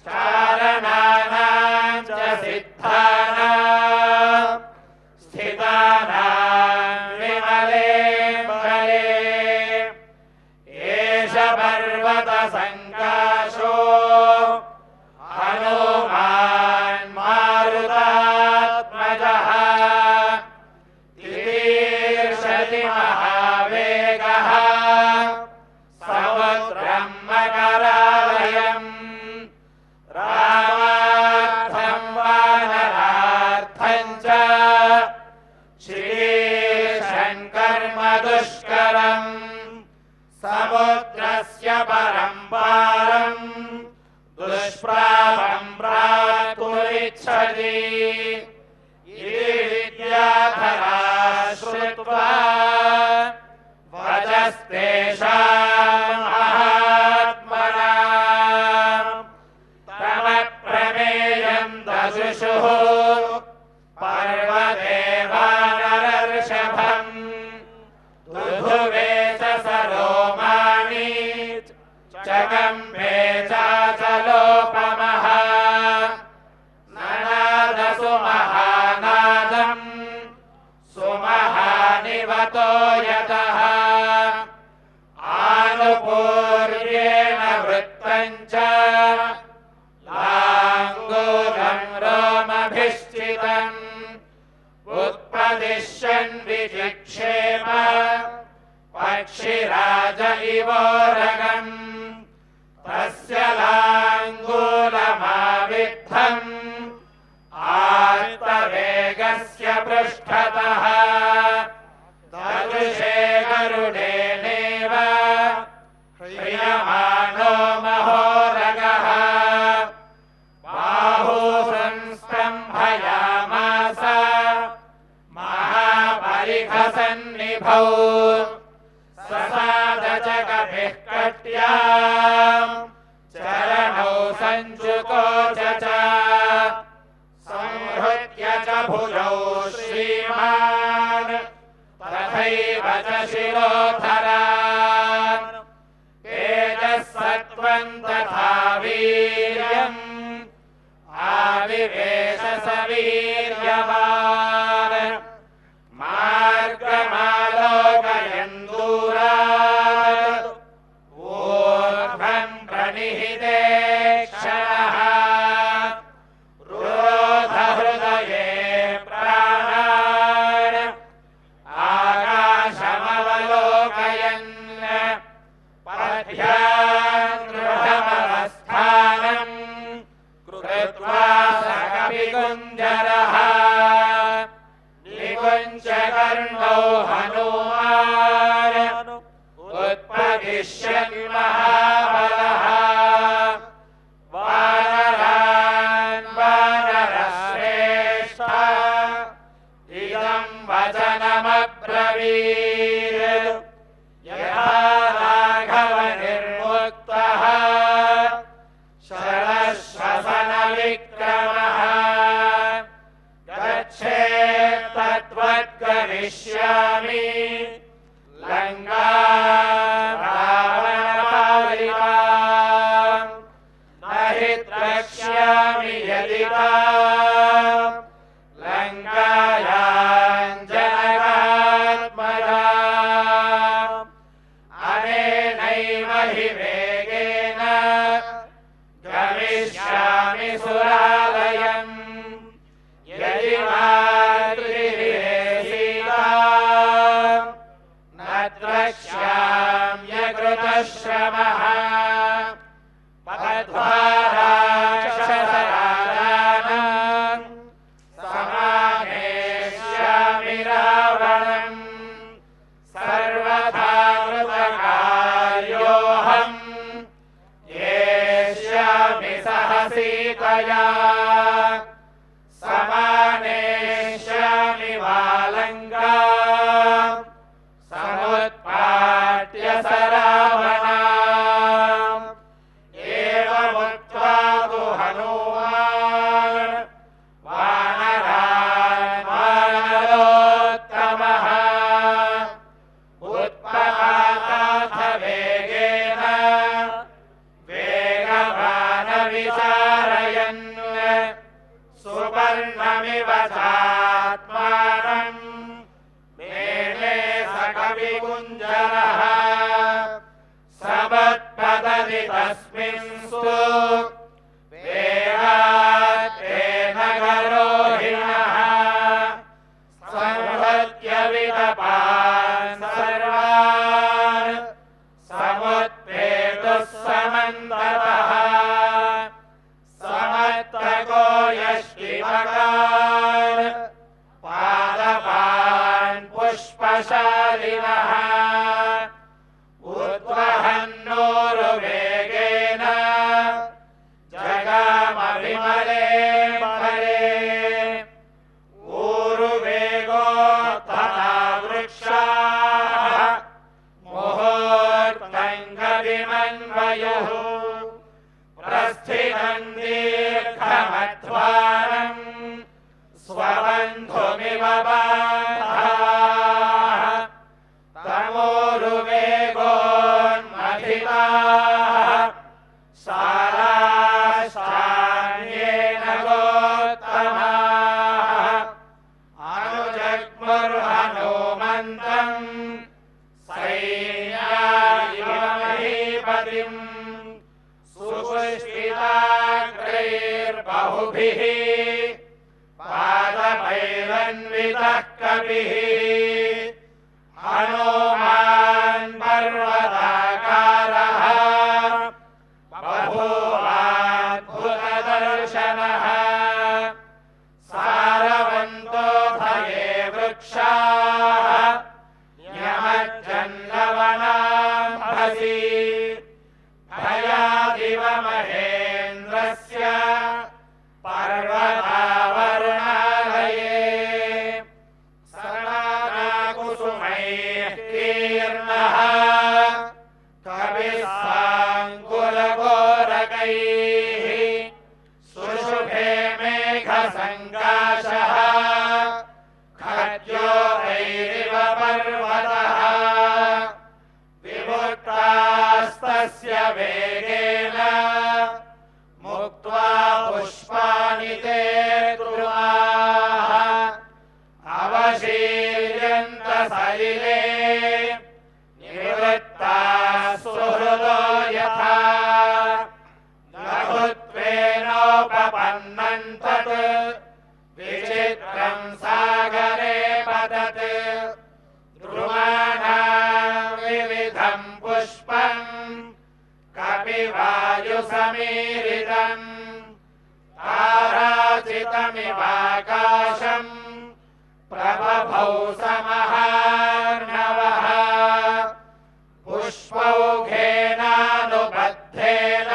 S2: चारणानां च सिद्धानां स्थितानां विमले बले एष पर्वतसङ्काशो हनुमान् मारुतात्मजः तितीर्षति महावेगः समुद्रं मकरालयम् रामार्थं वानरार्थं च शीर्षं कर्म दुष्करम् समुद्रस्य परं पारं दुष्प्रापं प्राप्तुमिच्छति इति विद्याधरा श्रुत्वा वचस्तेषां महात्मनां तमप्रमेयं दशुषुः पर्वते वानरर्षभम् दुधुवे च सरोमाणि चकम्बे चाचलोपमः ननादसु महानादम् सुमहानिवतो यतः आनुपूर्येण वृत्तं च लाङ्गूलं रोमभिश्चितम् उत्पदिश्यन् विचिक्षेप पक्षिराज इवोरगम् तस्य लाङ्गूलमाविद्धम् आर्तवेगस्य पृष्ठतः ददृशे गरुडेनेव ह्रियमाणो महोरगः बाहू संस्तम्भयामास महापरिखसन्निभौ ससाद च कपिः कट्याम् चरणौ सञ्चुकोच च संहृत्य च भुजौ श्रीमान् तथैव च शिरोधरान् तेजः सत्त्वं तथा वीर्यम् आविवेश स वीर्यवान् मार्गमालोकयन् दूरात् ऊर्ध्वं प्रणिहिते क्षणः रुरोधहृदये प्राणान् आकाशमवलोकयन् पद्भ्यां दृढमवस्थानम् कृत्वा स कपिकुञ्जरः निकुञ्जकर्णौ हनुमान् उत्पदिश्यन् महाबलः वानरान् वानरश्रेष्ठ इदं वचनमब्रवीत् यथा राघवनिर्मुक्तः शरश्वसनविक्रमः गच्छेत्तद्वद्गमिष्यामि लङ्कां रावणपालितां न हि द्रक्ष्यामि यदि तां लङ्कायां जनकात्मजाम् अनेनैव हि वेगेन गमिष्यामि सुरालयम् यदि मातृभिरेषिताम् न द्रक्ष्याम्यकृतश्रमः पद्ध्वा राक्षसराजानम् समानेष्यामि रावणम् सर्वथा कृतकार्योऽहम् येष्यामि सह सीतया समानेष्यामि वालङ्काम् समुत्पाट्य स रावणाम् एवमुक्त्वा तु हनुमान् वानरान् वानरोत्तमान् विकुञ्जरः समत्पतति तस्मिंस्तु वेगात्तेन गरोहिणः संहत्य वितपान् सर्वान् समुत्पेतुः समन्ततः समत्तको यष्टिमकान् पादपान् पुष्पशालिनः उद्वहन्नोरुवेगेन जगामविमले परे ऊरुवेगो तथा वृक्षाः मुहूर्तङ्गविमन्वयुः प्रस्थितं दीर्घमध्वारम् स्वबन्धुमिव बाधाः तमोरुवेगोन्मथिताः शालाश्चान्येन गोत्तमाः अनुजग्मुर्हनुमन्तम् सैन्यायमहीपतिम् सुपुष्पिताग्रैर्बहुभिः पादपैरन्वितः कपिः हनुमान् पर्वताकारः बभूवाद्भुतदर्शनः सारवन्तोऽथये वृक्षाः न्यमज्जन्लवनाम्भसि भयादिव महेन्द्रस्य पर्वतावर्णालये सरणाकुसुमैः कीर्णः कविस्साङ्कुलघोरकैः सुशुभे मेघसङ्काशः खद्योतैरिव पर्वतः विमुक्तास्तस्य वेगेन मुक्त्वा पुष्पाणि ते द्रुमाः अवशीर्यन्त सलिले निवृत्ताः सुहृदो यथा लघुत्वेनोपपन्नं तत् विचित्रं सागरे पतत् द्रुमाणां विविधं पुष्पम् कपिवायुसमीरितम् ताराचितमिवाकाशम् प्रबभौ समहार्णवः पुष्पौघेनानुबद्धेन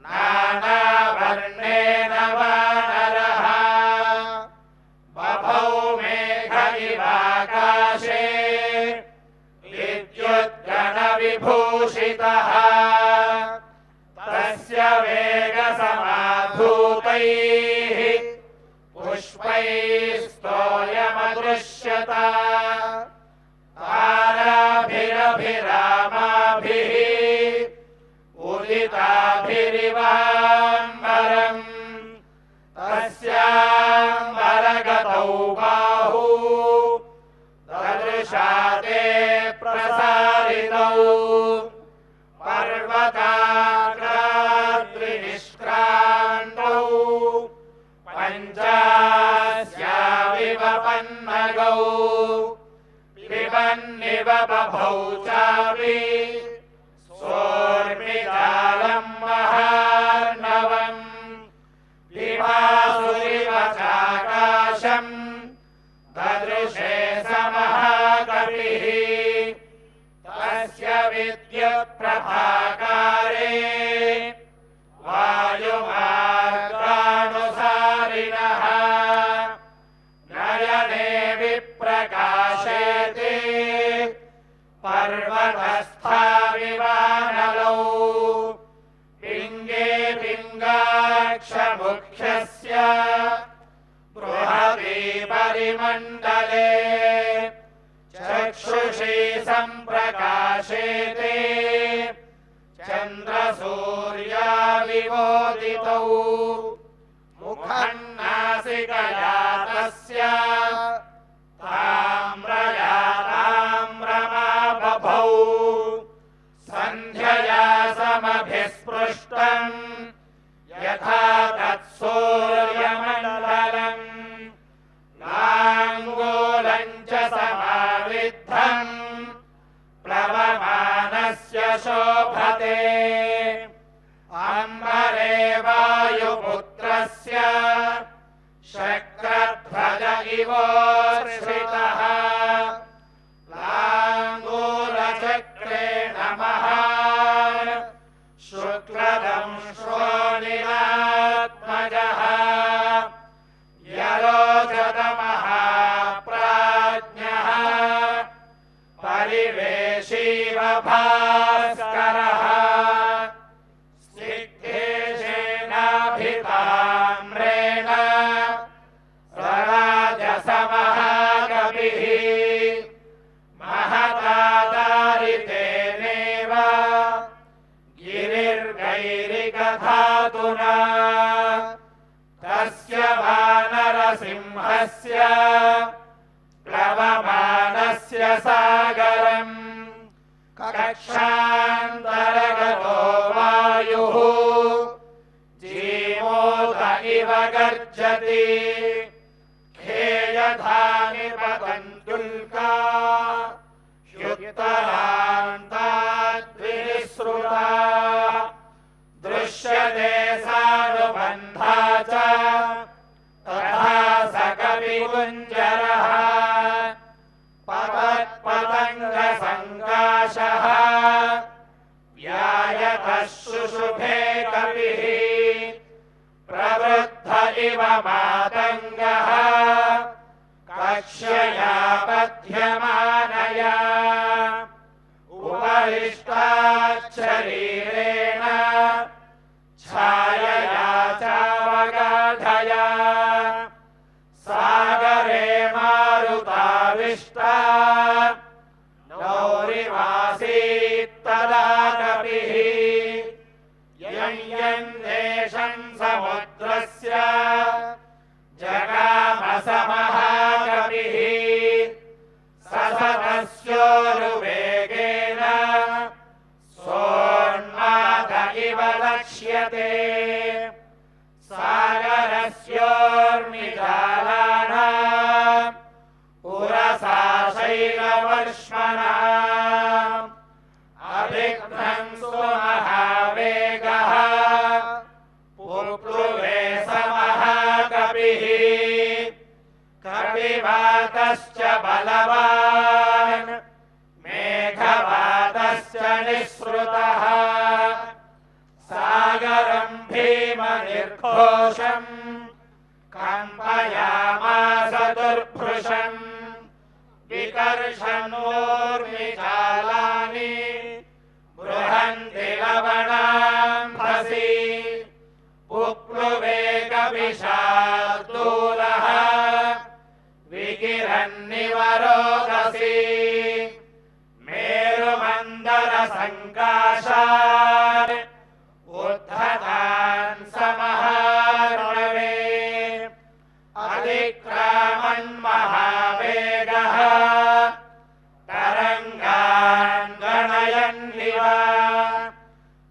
S2: नानावर्णेन वानरः बभौ मेघ इवाकाशे विद्युद्गणविभूषितः तस्य वेगसमाधूतैः पुष्पैस्तोयमदृश्यत ताराभिरभिरामाभिः उदिताभिरिवाम्बरम् तस्याम्बरगतौ बाहू ददृशा ते प्रसारितौ पर्वताग्राद्रिनिष्क्रान्तौ पञ्चास्याविव पन्नगौ पिबन्निव बभौ चापि सोर्मिजालं महार्णवम् विभासुरिव चाकाशम् ददृशे समहाकविः तस्य विद्युत्प्रभाकारे वायुमार्गानुसारिणः नयने विप्रकाशेते पर्वतस्थाविवानलौ पिङ्गे पिङ्गाक्षमुख्यस्य बृहति परिमण्डले चक्षुषी सम्प्रकाशेते चन्द्रसूर्याविवोदितौ मुखन्नासिकया तस्य ताम्रया तां शोभते अम्बरे वायुपुत्रस्य शक्रध्वज इवोर्श्रितः लाङ्गूलचक्रेण महान् शुक्लदंश्रोणिरात्मजः यरोचतमहाप्राज्ञः परिवेशीव भास्करः स्निग्धेशेनाभिताम्रेण रराजसमहाकविः महतादारितेनेव गिरिर्गैरिकधातुना तस्य वानरसिंहस्य प्लवमानस्य सागरम् कक्षान्तरगतो वायुः जीमोत इव गर्जति खेयधानि पतन्तुल्का ह्युत्तरान्ताद्विनिसृता दृश्यते सानुबन्धा च तथा स कविकुञ्जरः पतत्पतङ्गसङ्काशः व्यायतः शुशुभे कविः प्रवृद्ध इव मातङ्गः कक्ष्यया पथ्यमानया उपरिष्टाच्छरीरेण छायया चावगाढया सागरे मारुताविष्टा नौरिवासीत्तदा कपिः यं यं देशं समुद्रस्य जगामसमहाकविः ससतस्योरुवेगेन सोन्माद इव लक्ष्यते सागरस्योर्मिजालानाम् उरसा शैलवर्ष्मणाम् अभिघ्नन्तु महावेगः पुप्लुवे समहाकविः कपिवातश्च बलवान् मेघवातश्च निःसृतः सागरं भीमनिर्घोषम् कम्पयामास दुर्भृशम् विकर्षणोर्मिजालानि बृहन्ति लवणाम्भसि पुप्लुवे कविशार्दूलः विगिरन्निवरोदसी मेरुमन्दरसङ्काशान् उद्धतान् समहार्णवे अधिक्रामन्महावेगः तरङ्गान् गणयन्निव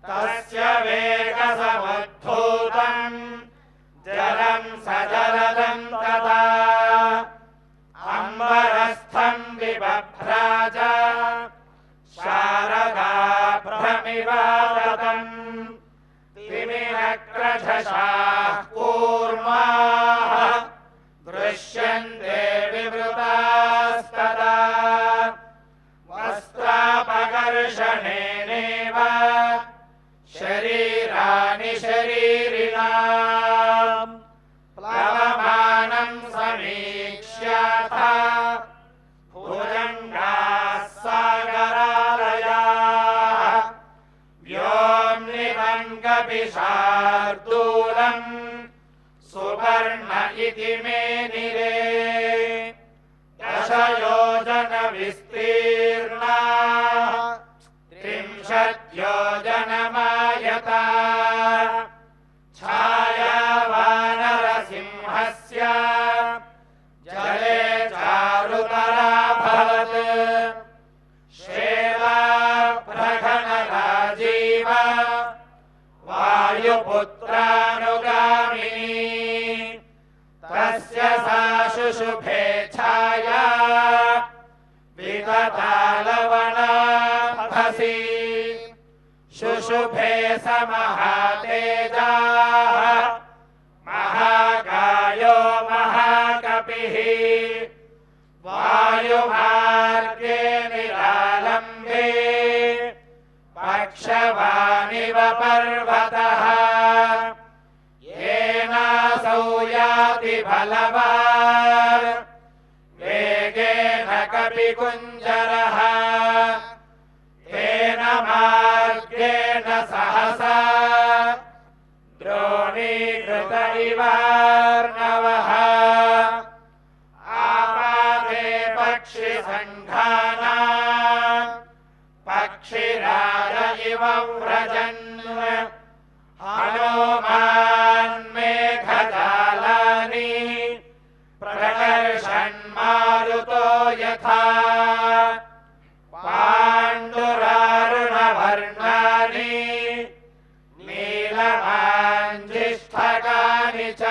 S2: तस्य वेगसमुद्धूतम् जलं सजलदं तदा अम्बरस्थं बिबभ्राज शारदाभ्रमिवादतम् तिमिरक्रझशाः कूर्माः दृश्यन्ते विवृतास्तदा वस्त्रापकर्षणेनेव शरीराणि शरीरिणाम् प्लवमानं समीक्ष्याथ भुजङ्गाः सागरालयाः व्योम्निवङ्गपिशार्दूलम् सुवर्ण इति मेनिरे दशयोजनविस्तीर्णा 30 योजनमायता छाया वानरसिंहस्य जले चारुतराभवत् श्वेताभ्रघनराजीव वायुपुत्रानुगामिनी तस्य सा शुशुभे छाया विदधा लवणाभसि शुभे समहातेजाः महाकायो महाकपिः वायुमार्गे निरालम्बे पक्षवानिव पर्वतः येनासौ याति बलवान् वेगेन कपिकुञ्जरः तेन मार्गेण सहसा द्रोणीकृत इवार्णवः आपादे पक्षिसङ्घानाम् पक्षिराज इव व्रजन् हनुमान् मेघजालानि प्रकर्षन्मारुतो यथा पाण्डुरारुणवर्णानि नीलमाञ्जिष्ठकानि च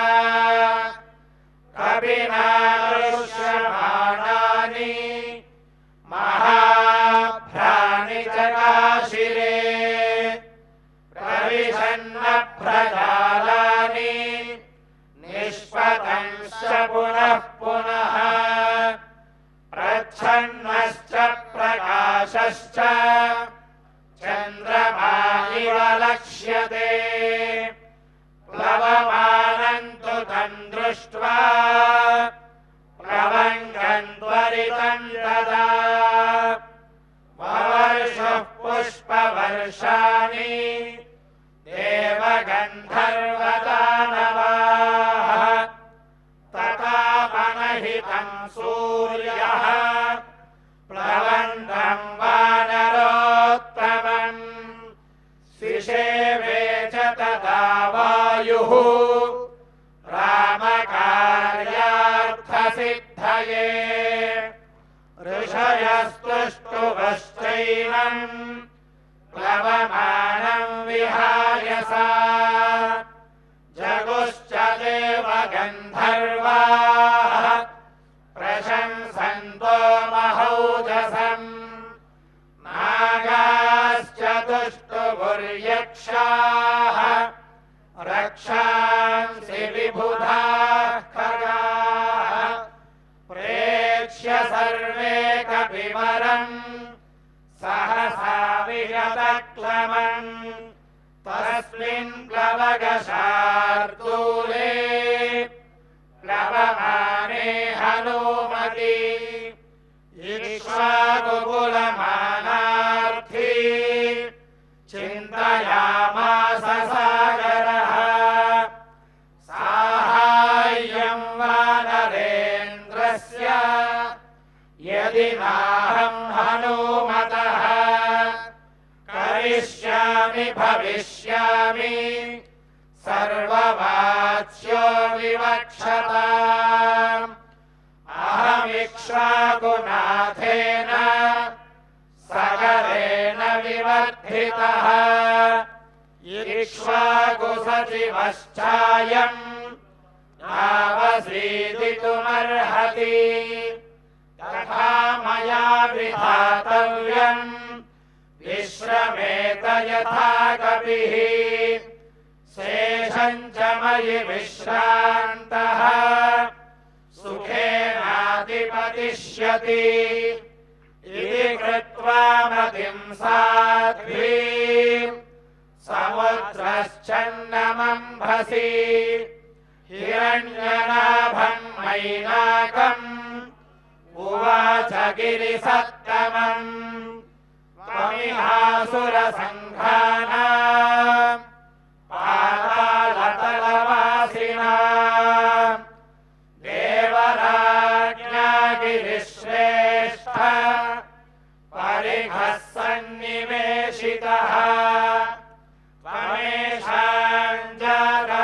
S2: कविना दृश्यमानानि महाभ्राणि च काशिरे प्रविशन्नभ्रजालानि निष्पतंश्च पुनः पुनः प्रच्छन्नश्च प्रकाशश्च चन्द्रमा इव लक्ष्यते प्लवमानं तु तं दृष्ट्वा प्लवङ्गं त्वरितं तदा ववर्षुः पुष्पवर्षाणि देवगन्धर्वदानवाः तथापनहितं सूर्यः प्लवन्तं वानरोत्तमम् शिशेवे च तदा वायुः रामकार्यार्थसिद्धये ऋषयस्तुष्टुवश्चैनम् प्लवमानं विहाय सा जगुश्च देवगन्धर्वाः प्रशंसन्तो महौजसम् नागाश्च तुष्टुभुर्यक्षाः रक्षांसि विबुधाः खगाः प्रेक्ष्य सर्वे कपिवरम् सहसा विगतक्लमम् तस्मिन् प्लवगशार्दूले प्लवमाने हनूमति इक्ष्वाकुकुलमानार्थी चिन्तयामास सागरः साहाय्यं वानरेन्द्रस्य यदि नाहं हनूमतः करिष्यामि भविष्यामि सर्ववाच्यो विवक्षताम् अहमिक्ष्वाकुनाथेन सगरेण विवर्धितः इक्ष्वाकुसचिवश्चायम् नावसीदितुमर्हति तथा मया विधातव्यम् विश्रमेत यथा कपिः शेषं च मयि विश्रान्तः सुखेनाधिपतिष्यति इति कृत्वा मतिं साध्वीं समुद्रश्चन्नमम्भसि हिरण्यनाभं मैनाकम् उवाच गिरिसत्तमम् त्वमिहासुरसङ्घानाम् पातालतलवासिनाम् देवराज्ञा गिरिश्रेष्ठ परिघः सन्निवेशितः त्वमेषां जातवीर्याणाम्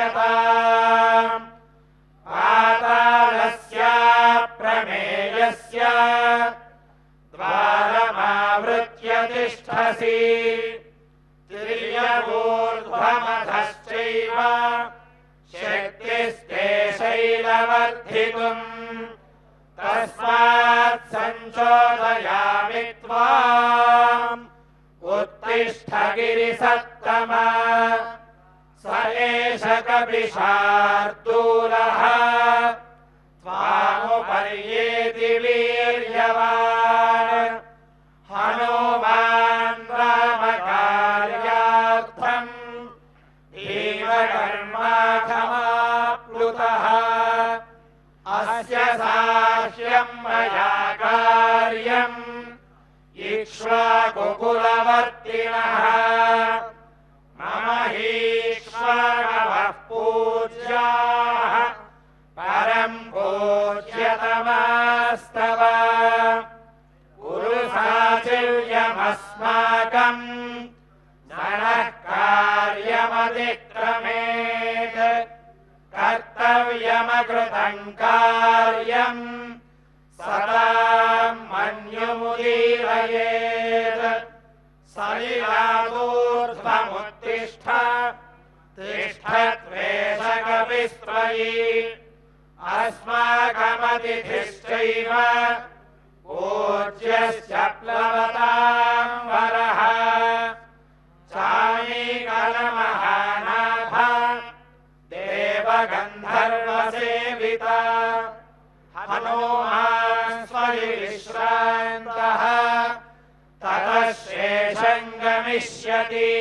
S2: पुनरेवोत्पदिश्यताम् पातालस्य प्रमेयस्य द्वारमावृत्य तिष्ठसि तिर्यगूर्ध्वमधश्चैव शक्तिस्ते शैलवर्धितुम् तस्मात् स चोदयामि त्वाम् उत्तिष्ठ गिरिसत्तमा स एष कपिशार्दूलः त्वामुपर्येति वीर्यवान् हनुमान् रामकार्यार्थम् भीमकर्माखमाप्लुतः अस्य साह्यं मया कार्यम् इक्ष्वाकुकुलवर्तिनः मम हीक्ष्वाकवः पूज्याः परं पूज्यतमास्तव कुरु साचिर्यमस्माकम् नरः कार्यमतिक्रमेत् कर्तव्यमकृतं कार्यम् सदा मन्युमुदीरयेत् सलिलादूर्ध्वमुत्तिष्ठ तिष्ठ त्वेष कपिस्त्वयि अस्माकमतिथिश्चैव पूज्यश्च प्लवतां वरः चामीकलमहानाथ देवगन्धर्वसेविता हनुमान् स्वविश्रान्तः ततः शेषं गमिष्यति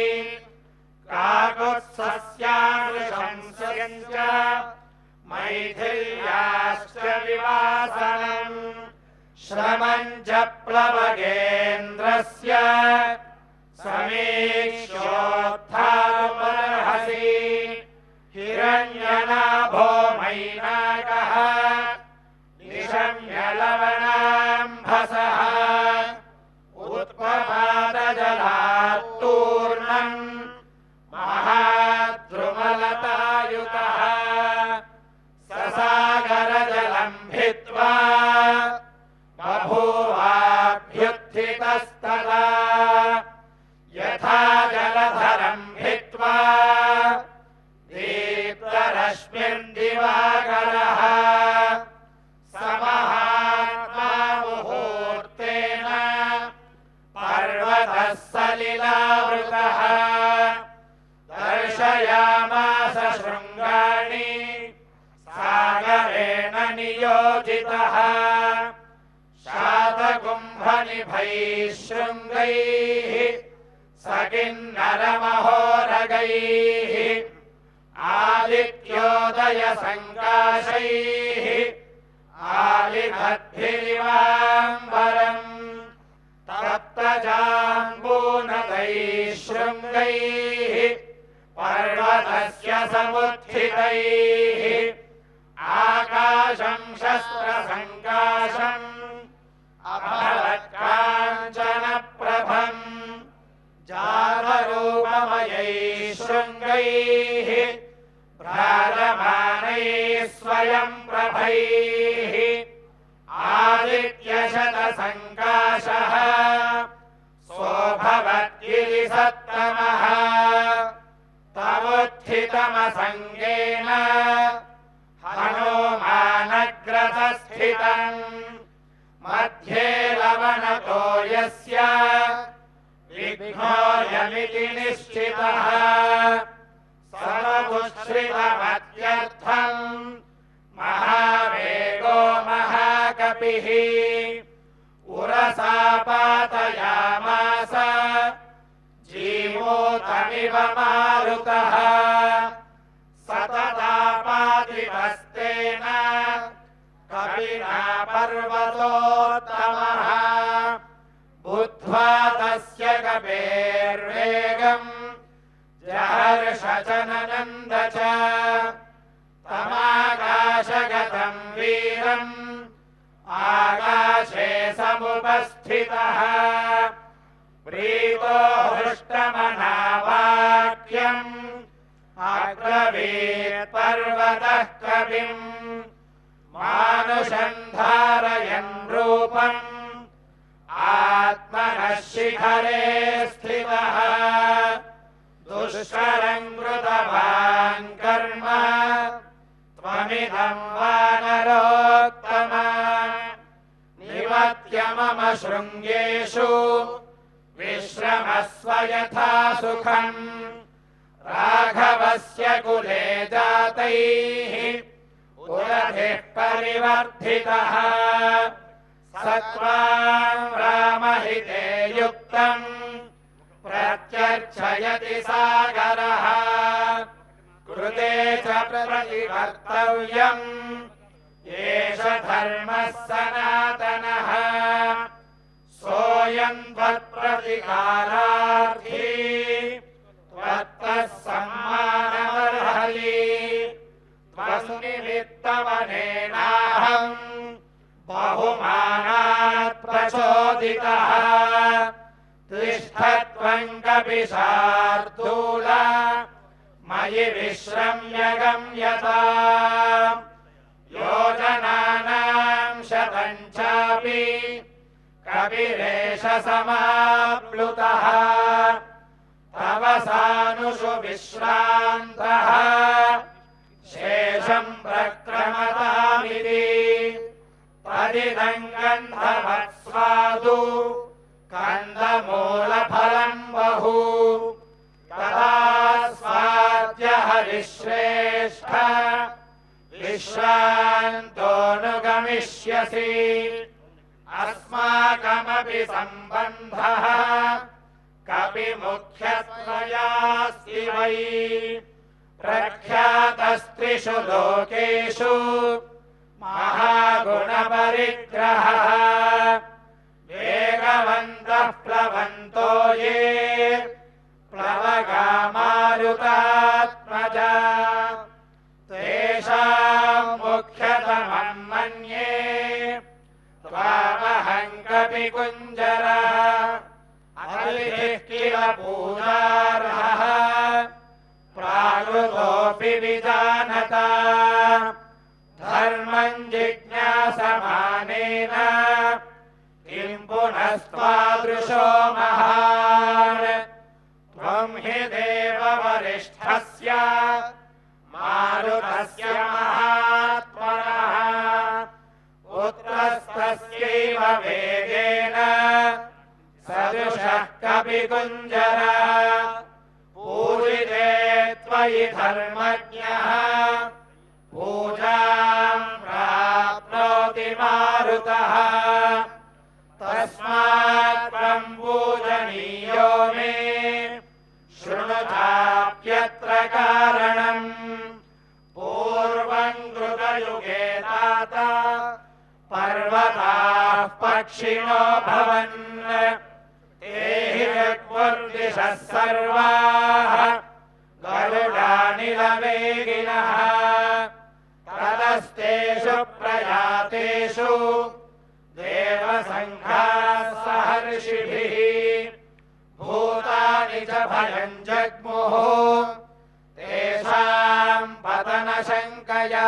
S2: काकुत्सस्यानुशंस्यम् च मैथिल्याश्च विवासनम् श्रमम् च प्लवगेन्द्रस्य समीक्ष्योत्थातुमर्हसि हिरण्यनाभो मैनाकः निशम्य लवणाम्भसः उत्पपादजलात्तूर्णम् महाद्रुमलतायुतः ससागरजलम् भित्त्वा बभूवाभ्युत्थितस्तदा यथा जलधरम् भित्त्वा दीप्तरश्मिर्दिवाकरः समहात्मा मुहूर्तेन पर्वतः सलिलावृतः दर्शयामास शृङ्गाणि सागरेण नियोजितः शातकुम्भनिभैः शृङ्गैः सकिन्नरमहोरगैः आदित्योदयसङ्काशैः आलिभद्भिरिवाम्बरम् तप्तजाम्बूनदैः शृङ्गैः पर्वतस्य समुत्थितैः आकाशम् शस्त्रसङ्काशम् अभवत्काञ्चनप्रभम् जातरूपमयैः शृङ्गैः भ्राजमानैः स्वयं प्रभैः आदित्यशतसङ्काशः सोऽभवद्गिरिसत्तमः तमुत्थितमसङ्गेन हनुमानग्रतस्थितम् मध्ये लवणतो यस्य विघ्नोऽयमिति निश्चितः सर्वमुच्छ्रितमत्यर्थम् महावेगो महाकपिः उरसा पातयामास जीमूतमिव मारुतः सततापातिवस्तेन कपिना पर्वतोत्तमः बुद्ध्वा तस्य कपेर्वेगम् जहर्ष च ननन्द च तमाकाशगतम् वीरम् आकाशे समुपस्थितः प्रीतो हृष्टमनावाक्यम् अब्रवीत् पर्वतः कविम् मानुषम् धारयन् रूपम् आत्मनः शिखरे स्थितः दुष्करम् कृतवान् कर्म त्वमिदम् वानरोत्तम निमत्य मम शृङ्गेषु विश्रमस्व यथा सुखम् राघवस्य कुले जातैः उदधिः परिवर्धितः सत्त्वां रामहिते युक्तम् प्रत्यर्चयति सागरः कृते च प्रतिकर्तव्यम् एष धर्मः सनातनः सोऽयं त्वत्प्रतिकारार्थी त्वत्तः सम्मानमर्हति त्वन्निमित्तमनेनाहम् बहुमानात् प्रचोदितः तिष्ठत्वं कपिशार्दूल मयि विश्रम्य गम्यता योजनानां शतं चापि कपिरेष समाप्लुतः तव सानुषु विश्रान्तः शेषं प्रक्रमतामिति तदिदं गन्धवत्स्वादु कन्दमूलफलं बहु तदा स्वाद्य हरिश्रेष्ठ विश्रान्तोऽनुगमिष्यसि अस्माकमपि सम्बन्धः कपिमुख्यत्वयास्ति वै प्रख्यातस्त्रिषु लोकेषु महागुणपरिग्रहः वेगवन्तः प्लवन्तो ये प्लवगामारुतात्मजा तेषां मुख्यतमं मन्ये त्वामहं कपिकुञ्जरः अतिथिः किल पूजार्हः प्राकृतोऽपि विजानता धर्मं जिज्ञासमानेन किं पुनस्त्वादृशो महान् त्वं हि देववरिष्ठस्य मारुतस्य महात्मनः पुत्रस्तस्यैव वेगेन सदृशः कपिकुञ्जरः पूजिते त्वयि धर्मज्ञः पूजां प्राप्नोति मारुतः तस्मात् त्वं पूजनीयो मे शृणु चाप्यत्र कारणम् पूर्वं कृतयुगे तात पर्वताः पक्षिणो भवन् ते हि जग्मुर्दिशः सर्वाः गरुडानिलवेगिनः ततस्तेषु प्रयातेषु देवसङ्घाः सहर्षिभिः भूतानि च भयं जग्मुः तेषां पतनशङ्कया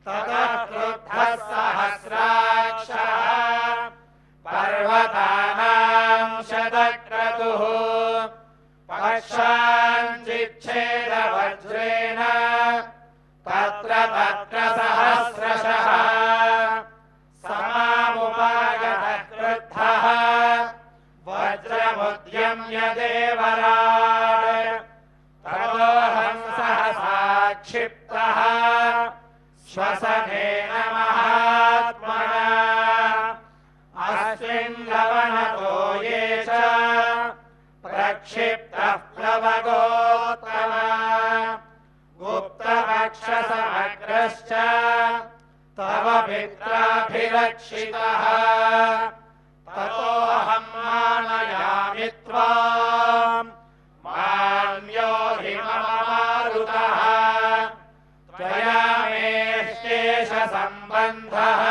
S2: ततः क्रुद्धः सहस्राक्षः पर्वतानां शतक्रतुः पक्षाञ्चिच्छेदवज्रेण तत्र तत्र सहस्रशः समामुपागतः क्रुद्धः वज्रमुद्यम्य देवराट् ततोऽहं सहसा क्षिप्तः श्वसनेन महात्मना अस्मिन् लवणतो ये च प्रक्षिप्तः प्लवगोत्तम गुप्तपक्षसमग्रश्च तव पित्राभिरक्षितः ततोऽहं मानयामि त्वां मान्यो हि मम मारुतः त्वया मेष्टेष सम्बन्धः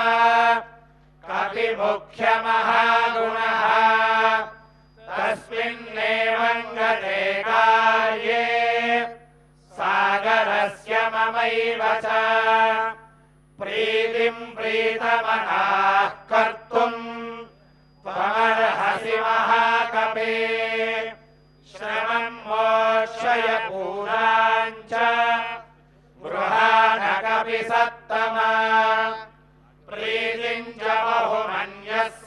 S2: कपिमुख्यमहागुणः तस्मिन्नेवं गते कार्ये सागरस्य ममैव च प्रीतिं प्रीतमनाः कर्तुम् त्वमर्हसि महाकपे श्रमं मोक्षय पूराञ्च गृहाण कपि सत्तमा प्रीतिं च बहुमन्यस्य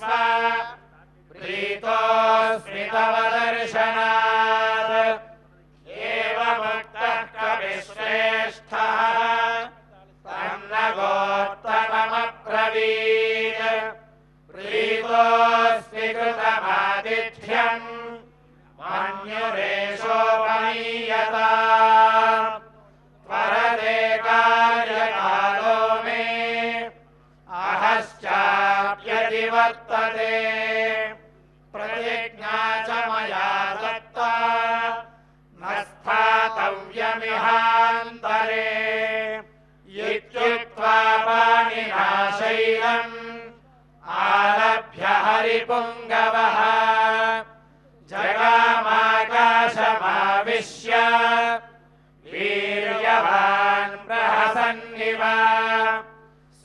S2: सन्निव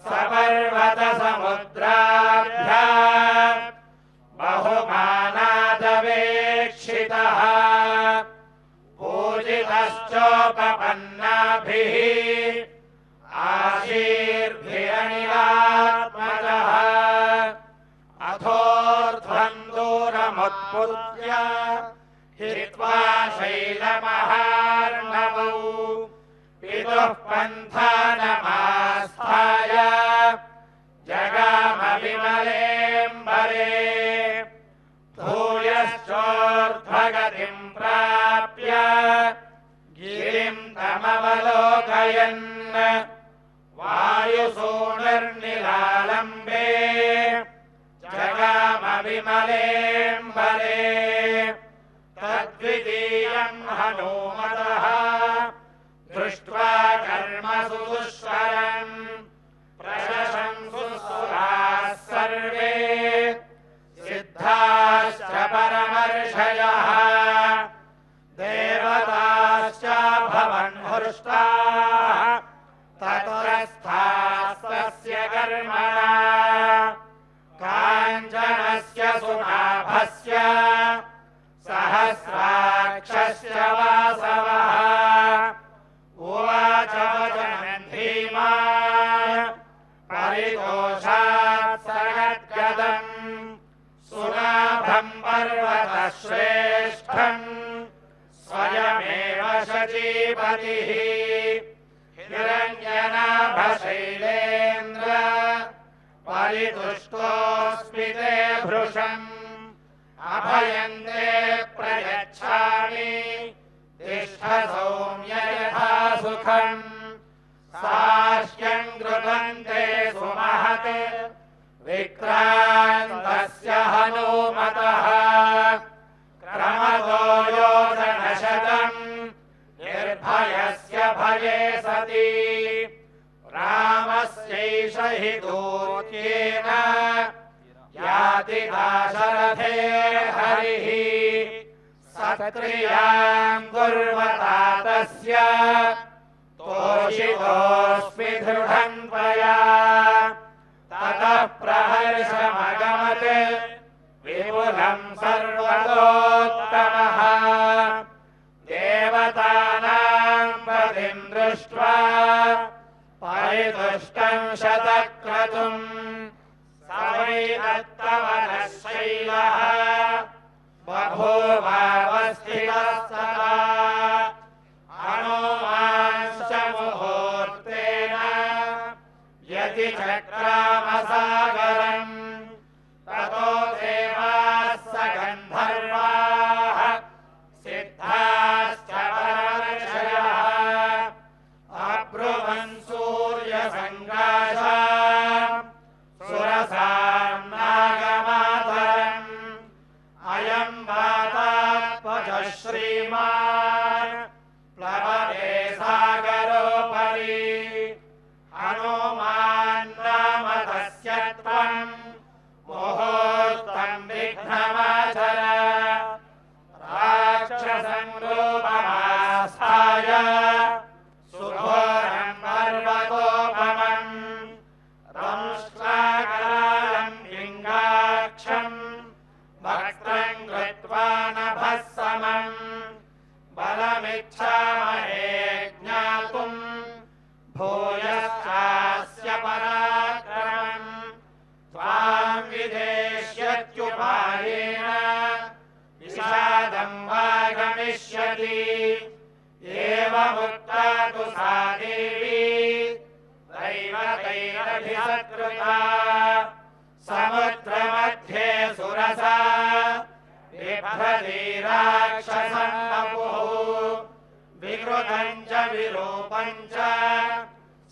S2: सपर्वतसमुद्राभ्या बहुमानादवेक्षितः पूजितश्चोपपन्नाभिः आशीर्भिरनिलात्मजः अथोर्ध्वम् दूरमुत्पुत्य हित्वा शैलमहार्णवौ पितुः पन्थानमास्थाय जगाम विमलेऽम्बरे भूयश्चोर्ध्वगतिम् प्राप्य गिरिम् तमवलोकयन् वायुसूनुर्निलालम्बे जगाम विमलेऽम्बरे तद्वितीयम् हनूमतः दृष्ट्वा कर्मसु दुष्करम् प्रशशंसुसुराः सर्वे सिद्धाश्च परमर्षयः देवताश्च भवन् हृष्टाः तत्रस्थास्तस्य कर्मणा काञ्चनस्य सुनाभस्य सहस्राक्षस्य वासवः उवाच वचनं धीमान् परितोषात् सगद्गदम् सुनाभं पर्वतश्रेष्ठम् स्वयमेव शचीपतिः हिरण्यनाभशैलेन्द्र परितुष्टोऽस्मि ते भृशम् अभयं ते प्रयच्छामि तिष्ठ सौम्य यथा सुखम् साह्यं कृतन्ते सुमहत् विक्रान्तस्य हनूमतः क्रमतो योजनशतम् निर्भयस्य भये सति रामस्यैष हि दूत्येन याति दाशरथे हरिः सत्क्रियां कुर्वता तस्य तोषितोऽस्मि दृढं त्वया ततः प्रहर्षमगमत् विपुलं सर्वतोत्तमः देवतानां पतिं दृष्ट्वा परितुष्टं शतक्रतुम् स वै दत्तवनशैलः बभूवावस्थितः सदा हनूमांश्च मुहूर्तेन यदि चक्रामसागरम् ततो देवाः स गन्धर्वाः सिद्धाश्च परमर्षयः अब्रुवन् सूर्यसङ्गाशाम् सुरसां नागमातरम् अयम् वातात्मजः श्रीमान् प्लवते सागरोपरि हनूमान् नाम तस्य त्वम् मुहूर्तम् विघ्नमाचर राक्षसं रूपमास्थाय सुघोरम् पर्वतोपमम् दंष्ट्राकरालम् लिङ्गाक्षम् भक्त्रम् कृत्वा नभः समम् बलमिच्छामहे ज्ञातुम् भूयश्चास्य पराक्रमम् त्वां विदेश्यत्युपायेन विषादं वा गमिष्यति एवमुक्ता तु सा देवी दैवतैरभिसत्कृता समुद्रमध्ये सुरसा बिभ्रती राक्षसं वपुः विकृतं च विरूपं च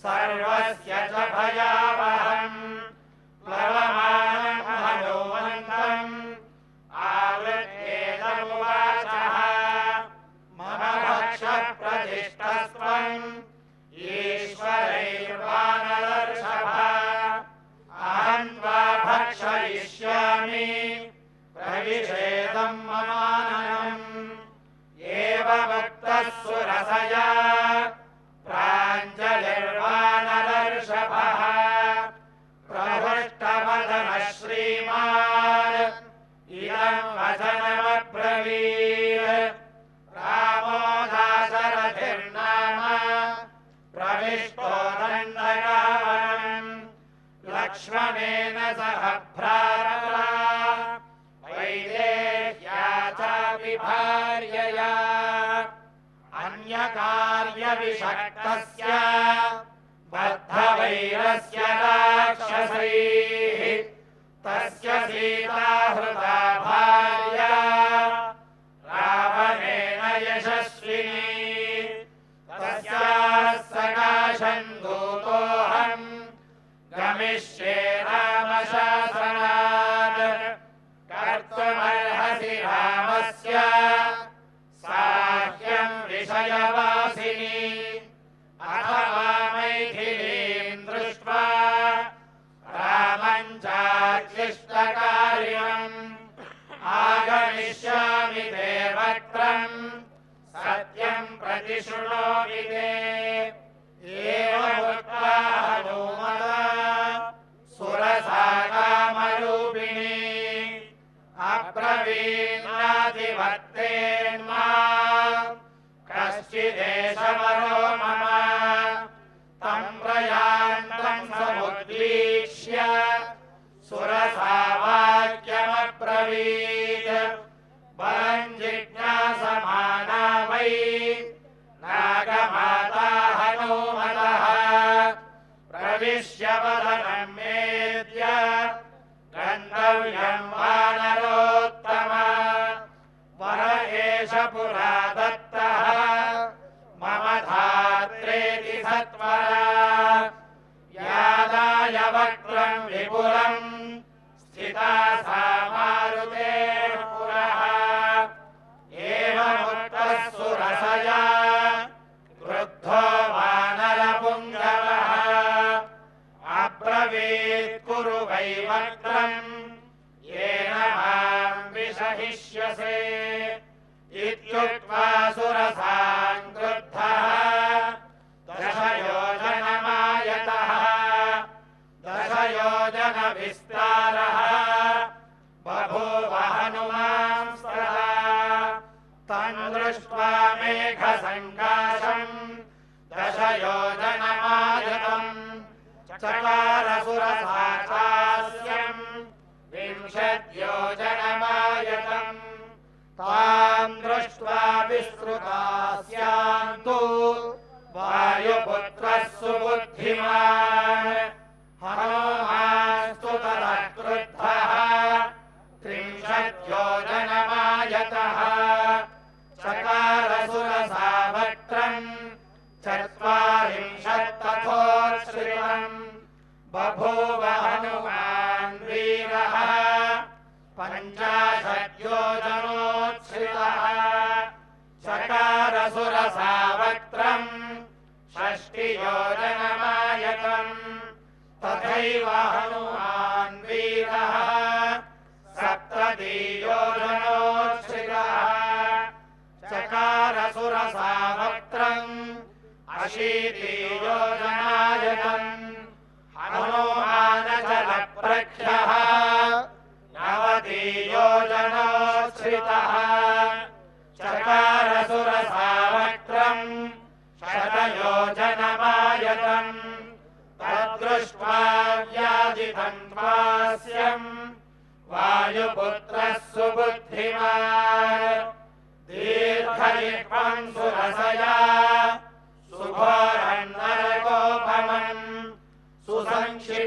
S2: सर्वस्य च भयावहम् प्लवमानं हनूमन्तम् आवृत्येदमुवाचः मम भक्षप्रतिष्ठस्त्वम् ईश्वरैर्वानरर्षभ अहं त्वा भक्षयिष्यामि प्रविषेदं ममाननम् एवमुक्तः सुरसया प्राञ्जलिर्वा प्रविष्टोदण्डकावनम् लक्ष्मणेन सह भ्रात्रा वैदेह्या चापि भार्यया अन्यकार्यविषक्तस्य बद्धवैरस्य राक्षसैः तस्य सीता हृता भार्या रावणेन यशस्विनी तस्याः सकाशम् दूतोऽहम् गमिष्ये रामशासनात् कर्तुमर्हसि रामस्य साह्यम् विषयवासिनी अथवा मैथिलीम् दृष्ट्वा रामम् चाक्लिष्टकार्यम् आगमिष्यामि ते वक्त्रम् सत्यम् प्रतिशृणोमि ते एवमुक्ता हनुमता सुरसा कामरूपिणी अब्रवीन्नातिवर्तेन्मा कश्चिदेशवरो मम तम् प्रयान्तम् समुद्वीक्ष्य सुरसा वाक्यमब्रवीत् बलम् जिज्ञासमाना वै नागमाता हनुमतः प्रविश्य वदनम् मेद्य गन्तव्यम् वानरोत्तम वर एष पुरा दत्तः मम धात्रेति सत्वरा यादाय वक्त्रम् विपुलम् स्थिता सा मारुतेः पुरः एवमुक्तः सुरसया क्रुद्धो वानरपुङ्गवः अब्रवीत् कुरु वै वक्त्रम् येन माम् विषहिष्यसे इत्युक्त्वा सुरसाम् क्रुद्धः दशयोजनमायतः दशयोजनविस्तारः बभूव हनुमांस्तदा तम् दृष्ट्वा मेघसङ्काशम् दशयोजनमायतम् चकार सुरसा चास्यम् विंशद्योजनमायतम् ताम् दृष्ट्वा विस्तृतास्याम् तु वायुपुत्रः सुबुद्धिमान् हनुमास्तु ततः क्रुद्धः त्रिंशद्योजनमायतः चकार सुरसा वक्त्रम् चत्वारिंशत्तथोच्छ्रितम् बभूव हनुमान् वीरः पञ्चाशद्योजनोच्छ्रितः चकार सुरसा वक्त्रम् षष्टियोजनमायतम् तथैव हनुमान् वीरः सप्ततियोजनोच्छ्रितः चकार सुरसा वक्त्रम् अशीतियोजनायतम् हनुमानजलप्रख्यः नवतियोजनोच्छ्रितः चकार सुरसा वक्त्रम् शतयोजनमायतम् तद्दृष्ट्वा व्याजितम् त्वास्यम् वायुपुत्रः सुबुद्धिमान् दीर्घजिह्वम् सुरसया सुघोरम् नरकोपमम्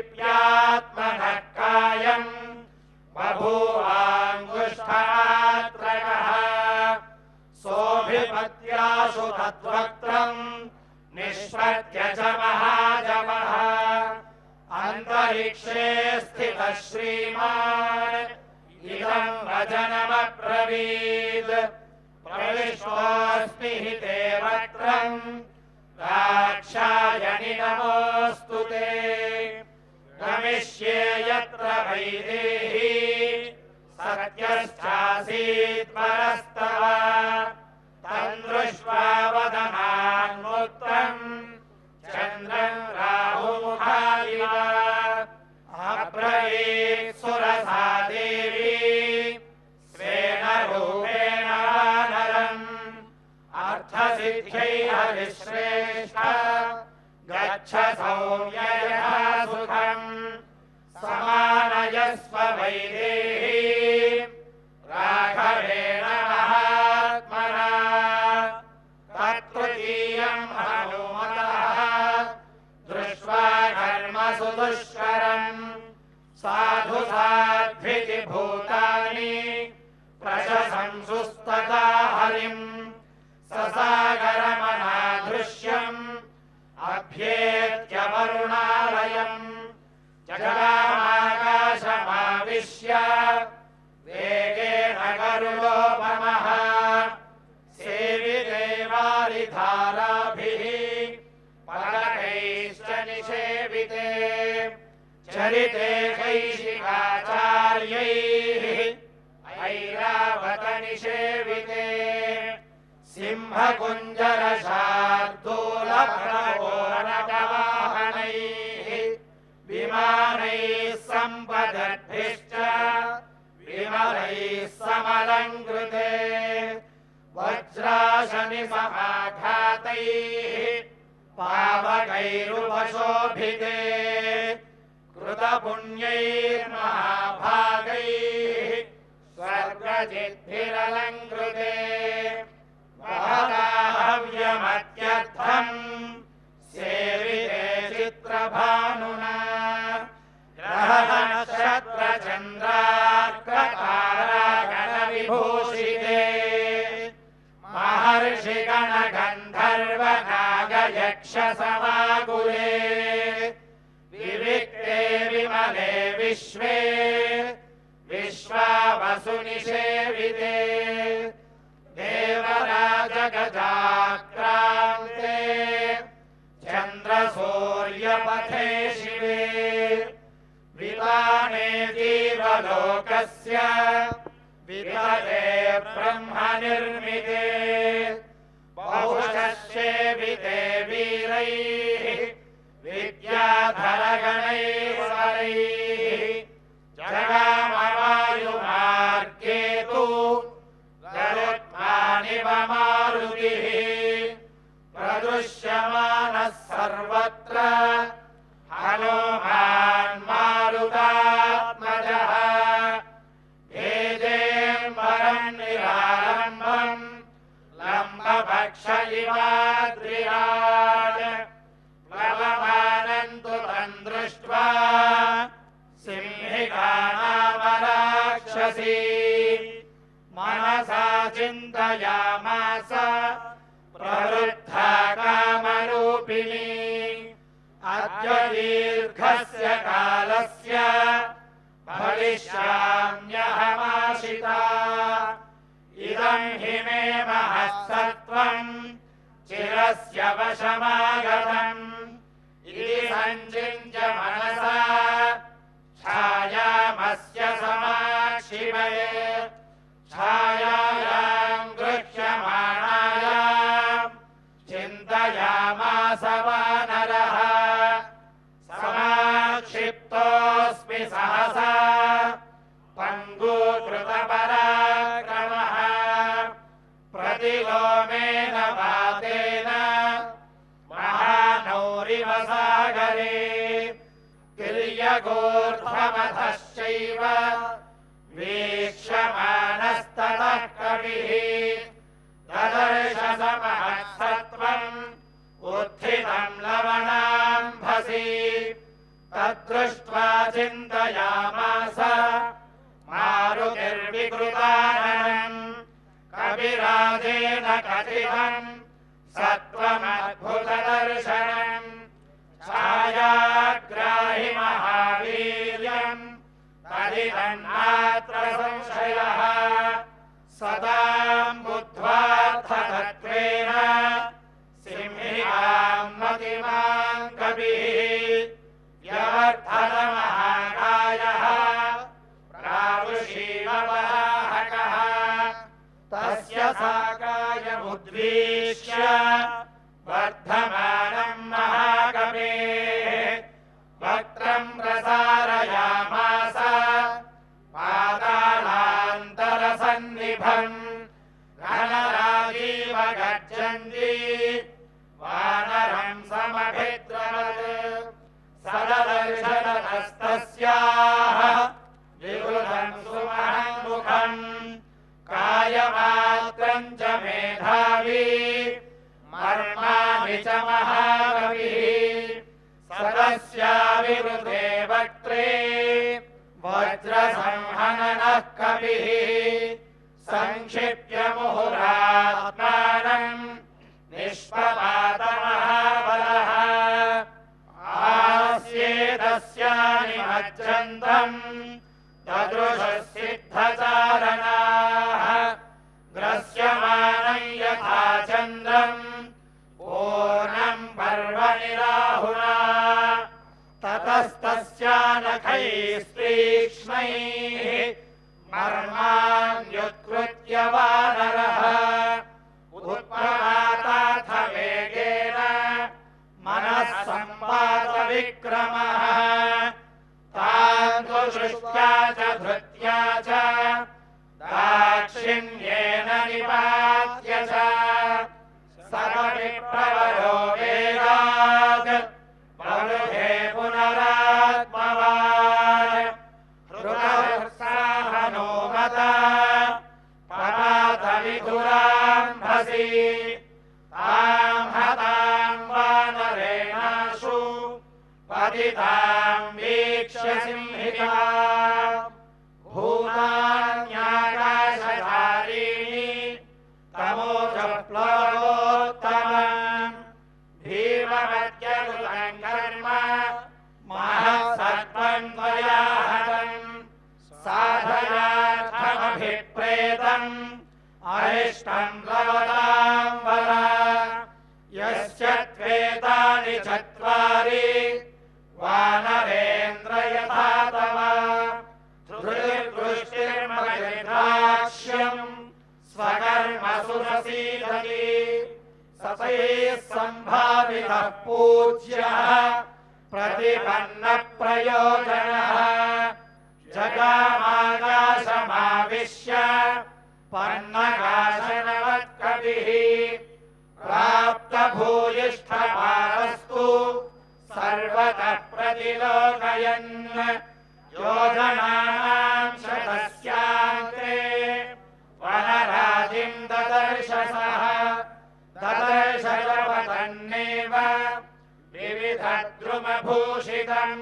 S2: सुसंक्षिप्यात्मनः कायम् बभूवाङ्गुष्ठमात्रकः सोऽभिपत्याशु तद्वक्त्रम् निष्पत्य च महाजवः अन्तरिक्षे स्थितः श्रीमान् इदम् वचनमब्रवीत् प्रविष्टोऽस्मि हि ते वक्त्रम् दाक्षायणि नमोऽस्तु ते गमिष्ये यत्र वैदेही सत्यश्चासीत् परस्तव तम् दृष्ट्वा वदनान्मुक्तम् चन्द्रम् राहुमुखादिव अब्रवीत् सुरसा देवी स्वेन रूपेण वानरम् अर्थसिद्ध्यै हरिश्रेष्ठ गच्छ सौम्ययः सुखम् समानयस्व वैदेही राघवेण महात्मना तत्तृतीयम् हनुमतः दृष्ट्वा कर्म सुदुष्करम् साधु साध्विति भूतानि प्रशंसुस्तथा हरिम् ससागरमनादृश्यम् अभ्येत्य वरुणालयम् जगामाकाशमाविश्य वेगेन गरुडोपमः सेविते वारिधाराभिः पलकैश्च निषेविते चरिते कैशिकाचार्यैः ऐरावत निषेविते सिंहकुञ्जरशार्दूलप्रवोरकवाहनैः विमानैः सम्पदद्भिश्च विमलैः समलङ्कृते वज्राशनिसमाघातैः पावकैरुपशोभिते कृतपुण्यैर्महाभागैः स्वर्गजिद्भिरलङ्कृते महदाहव्यमत्यर्थम् सेविते चित्रभानुना ग्रहनक्षत्रचन्द्रार्कतारागणविभूषिते महर्षिगणगन्धर्वनागयक्षसमाकुले विविक्ते विमले विश्वे विश्वावसुनिषेविते देवराजगजाक्रान्ते चन्द्रसूर्यपथे शिवे विताने जीवलोकस्य वितते ब्रह्मनिर्मिते बहुशस्येविते वीरैः विद्याधरगणैर्वरैः जगामवायुमार्गे तु गरुत्मानिव मारुतिः प्रदृश्यमानः सर्वत्र हनुमान् मारुतात्मजः भेदेम्बरम् निरालम्बम् लम्बपक्ष इवाद्रिराज प्लवमानम् तु तम् दृष्ट्वा सिंहिकानामराक्षसी मनसा चिन्तयामास प्रवृद्धा कामरूपिणी अद्य दीर्घस्य कालस्य भविष्याम्यहमाशिता इदम् हि मे महत्सत्त्वम् चिरस्य वशमागतम् इति सञ्चिन्त्य मनसा छायामस्य समाक्षिपये छायायाम् गृह्यमाणायाम् चिन्तयामास वानरः समाक्षिप्तोऽस्मि सहसा पङ्गूकृतपराक्रमः प्रतिलोमेन वातेन महानौरिव सागरे तिर्यगोर्ध्वमधश्चैव वीक्ष्यमाणस्ततः कविः ददर्श समहत्सत्त्वम् उत्थितम् लवणाम्भसि तद्दृष्ट्वा चिन्तयामास मारुतिर्विकृताननम् कविराजेन कथितम् सत्त्वमद्भुतदर्शनम् छायाग्राहि महावीर्यम् तदिदन्नात्र संशयः सदाम् बुद्ध्वार्थतत्त्वेन सिंहिकाम् मतिमान् कविः व्यवर्धनमहाकायः प्रावृषीववाहकः तस्य साकायमुद्वीक्ष्य वर्धमानम् महाकवेः वक्त्रम् प्रसारयामास पातालान्तरसन्निभम् घनराजीव गच्छन्ति वानरम् समभिद्रवत् सदस्याविवृते वक्त्रे वज्रसंहननः कविः संक्षिप्य मुहुरात्मानम् निष्पपातमहाबलः आस्येदस्यानिमज्जन्तम् ददृशः सिद्धचारणाः ग्रस्यमानं यथा चन्द्रम् पूर्णम् पर्वणिराहुना ततस्तस्यानखैस्तीक्ष्णैः मर्माण्युत्कृत्य वानरः उत्प्रमाताथ वेगेन मनः सम्पातविक्रमः तान् तु दृष्ट्या च धृत्या च दाक्षिण्येन निपात्य च सकविप्रवरो वेगात् वरुधे पुनरात्मवान् हृतः पपातविधुराम्भसि तां हतां वानरेणाशु पतितां वीक्ष्य सिंहिका भूतान्याकाशधारिणी तमोजप्लवोत्तमम् भीममद्यकृतं कर्म महत्सत्त्वं त्वया हतम् साधयार्थमभिप्रेतम् अरिष्टं प्लवतां वर यस्य त्वेतानि चत्वारि वानरेन्द्र यथा तव धृतिर्दृष्टिर्महिर्दाक्ष्यम् स्वकर्मसु प्रसीदति सतैः सम्भावितः पूज्यः प्रतिपन्नप्रयोजनः जगामाकाशमाविश्य पन्नकाशनवत्कविः प्राप्तभूयिष्ठपारस्तु सर्वतः प्रतिलोकयन् योजनानां शतस्यान्ते वनराजिं ददर्शसः ददर्शजपतन्नेव विविधद्रुमभूषितम्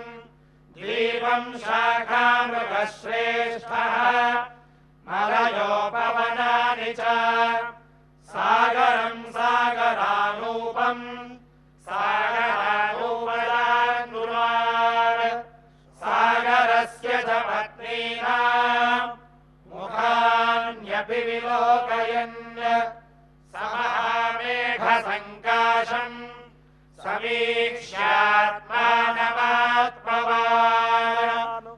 S2: दीपं शाखामृगश्रेष्ठः मलयोपवनानि च सागरं सागरानूपम् सागरानूपदान्नुरान् सागरस्य च पत्नीनां मुखान्यपि विलोकयन् समहामेघसङ्काशम् समीक्ष्यात्मानमात्मवान्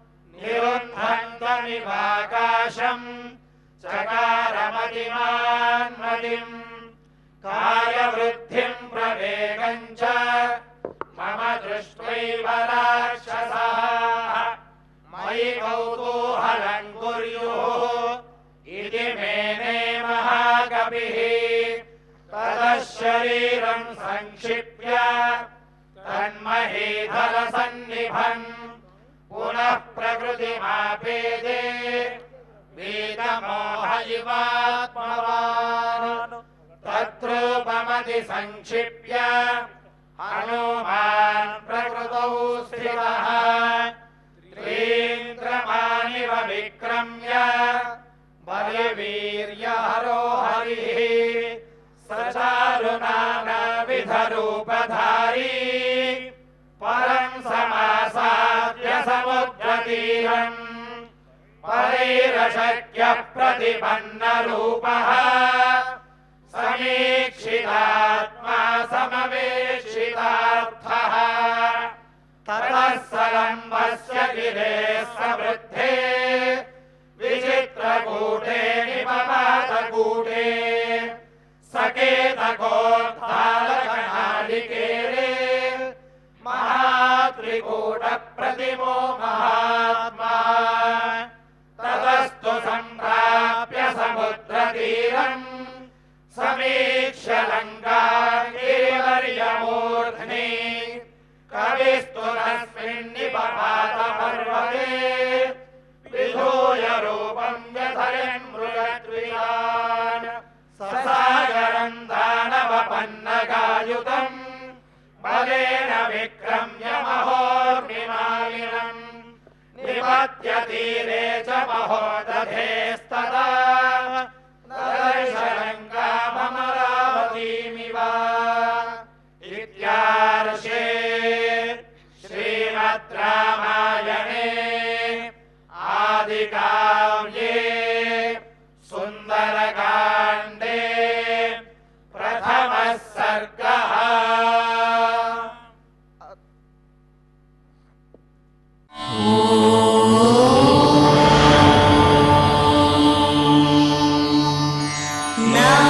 S2: निरुन्धन्तमिवाकाशम् चकारमतिमान्मतिम् कायवृद्धिं प्रवेगं च मम दृष्ट्वैव राक्षसाः मयि कौतूहलं कुर्युः इति मेने महाकविः ततः शरीरं संक्षिप्य तन्महीधरसन्निभम् पुनः प्रकृतिमापेदे वीतमोह इवात्मवान् तत्रूपमति संक्षिप्य हनुमान् प्रकृतौ स्थितः त्रीन्द्रमानिव विक्रम्य बलिवीर्यहरो हरिः सचारुनानाविधरूपधारी परं समासाद्य समुद्रतीरम् परैरशक्यः प्रतिपन्नरूपः समीक्षितात्मा समवेक्षितार्थः ततः सलम्बस्य गिरेः समृद्धे विचित्रकूटे निपपातकूटे सकेतकोत्थालकनालिकेरे महात्रिकूटप्रतिमो महात्मा ततस्तु सम्प्राप्य समुद्रतीरम् समीक्ष्य लङ्कागिरिवर्यमूर्ध्नि कविस्तु तस्मिन्निपपातपर्वते विधूय रूपं व्यथयन् मृगद्विजान् ससागरं दानवपन्नगायुतम् बलेन विक्रम्य महोर्मिमालिनम् निपत्य तीरे च महोदधेस्तदा दर्शनङ्गाममरावतीमिव इत्यार्षे श्रीमद् रामायणे आदिकाव्ये सुन्दरकाण्डे प्रथमः सर्गः।
S4: now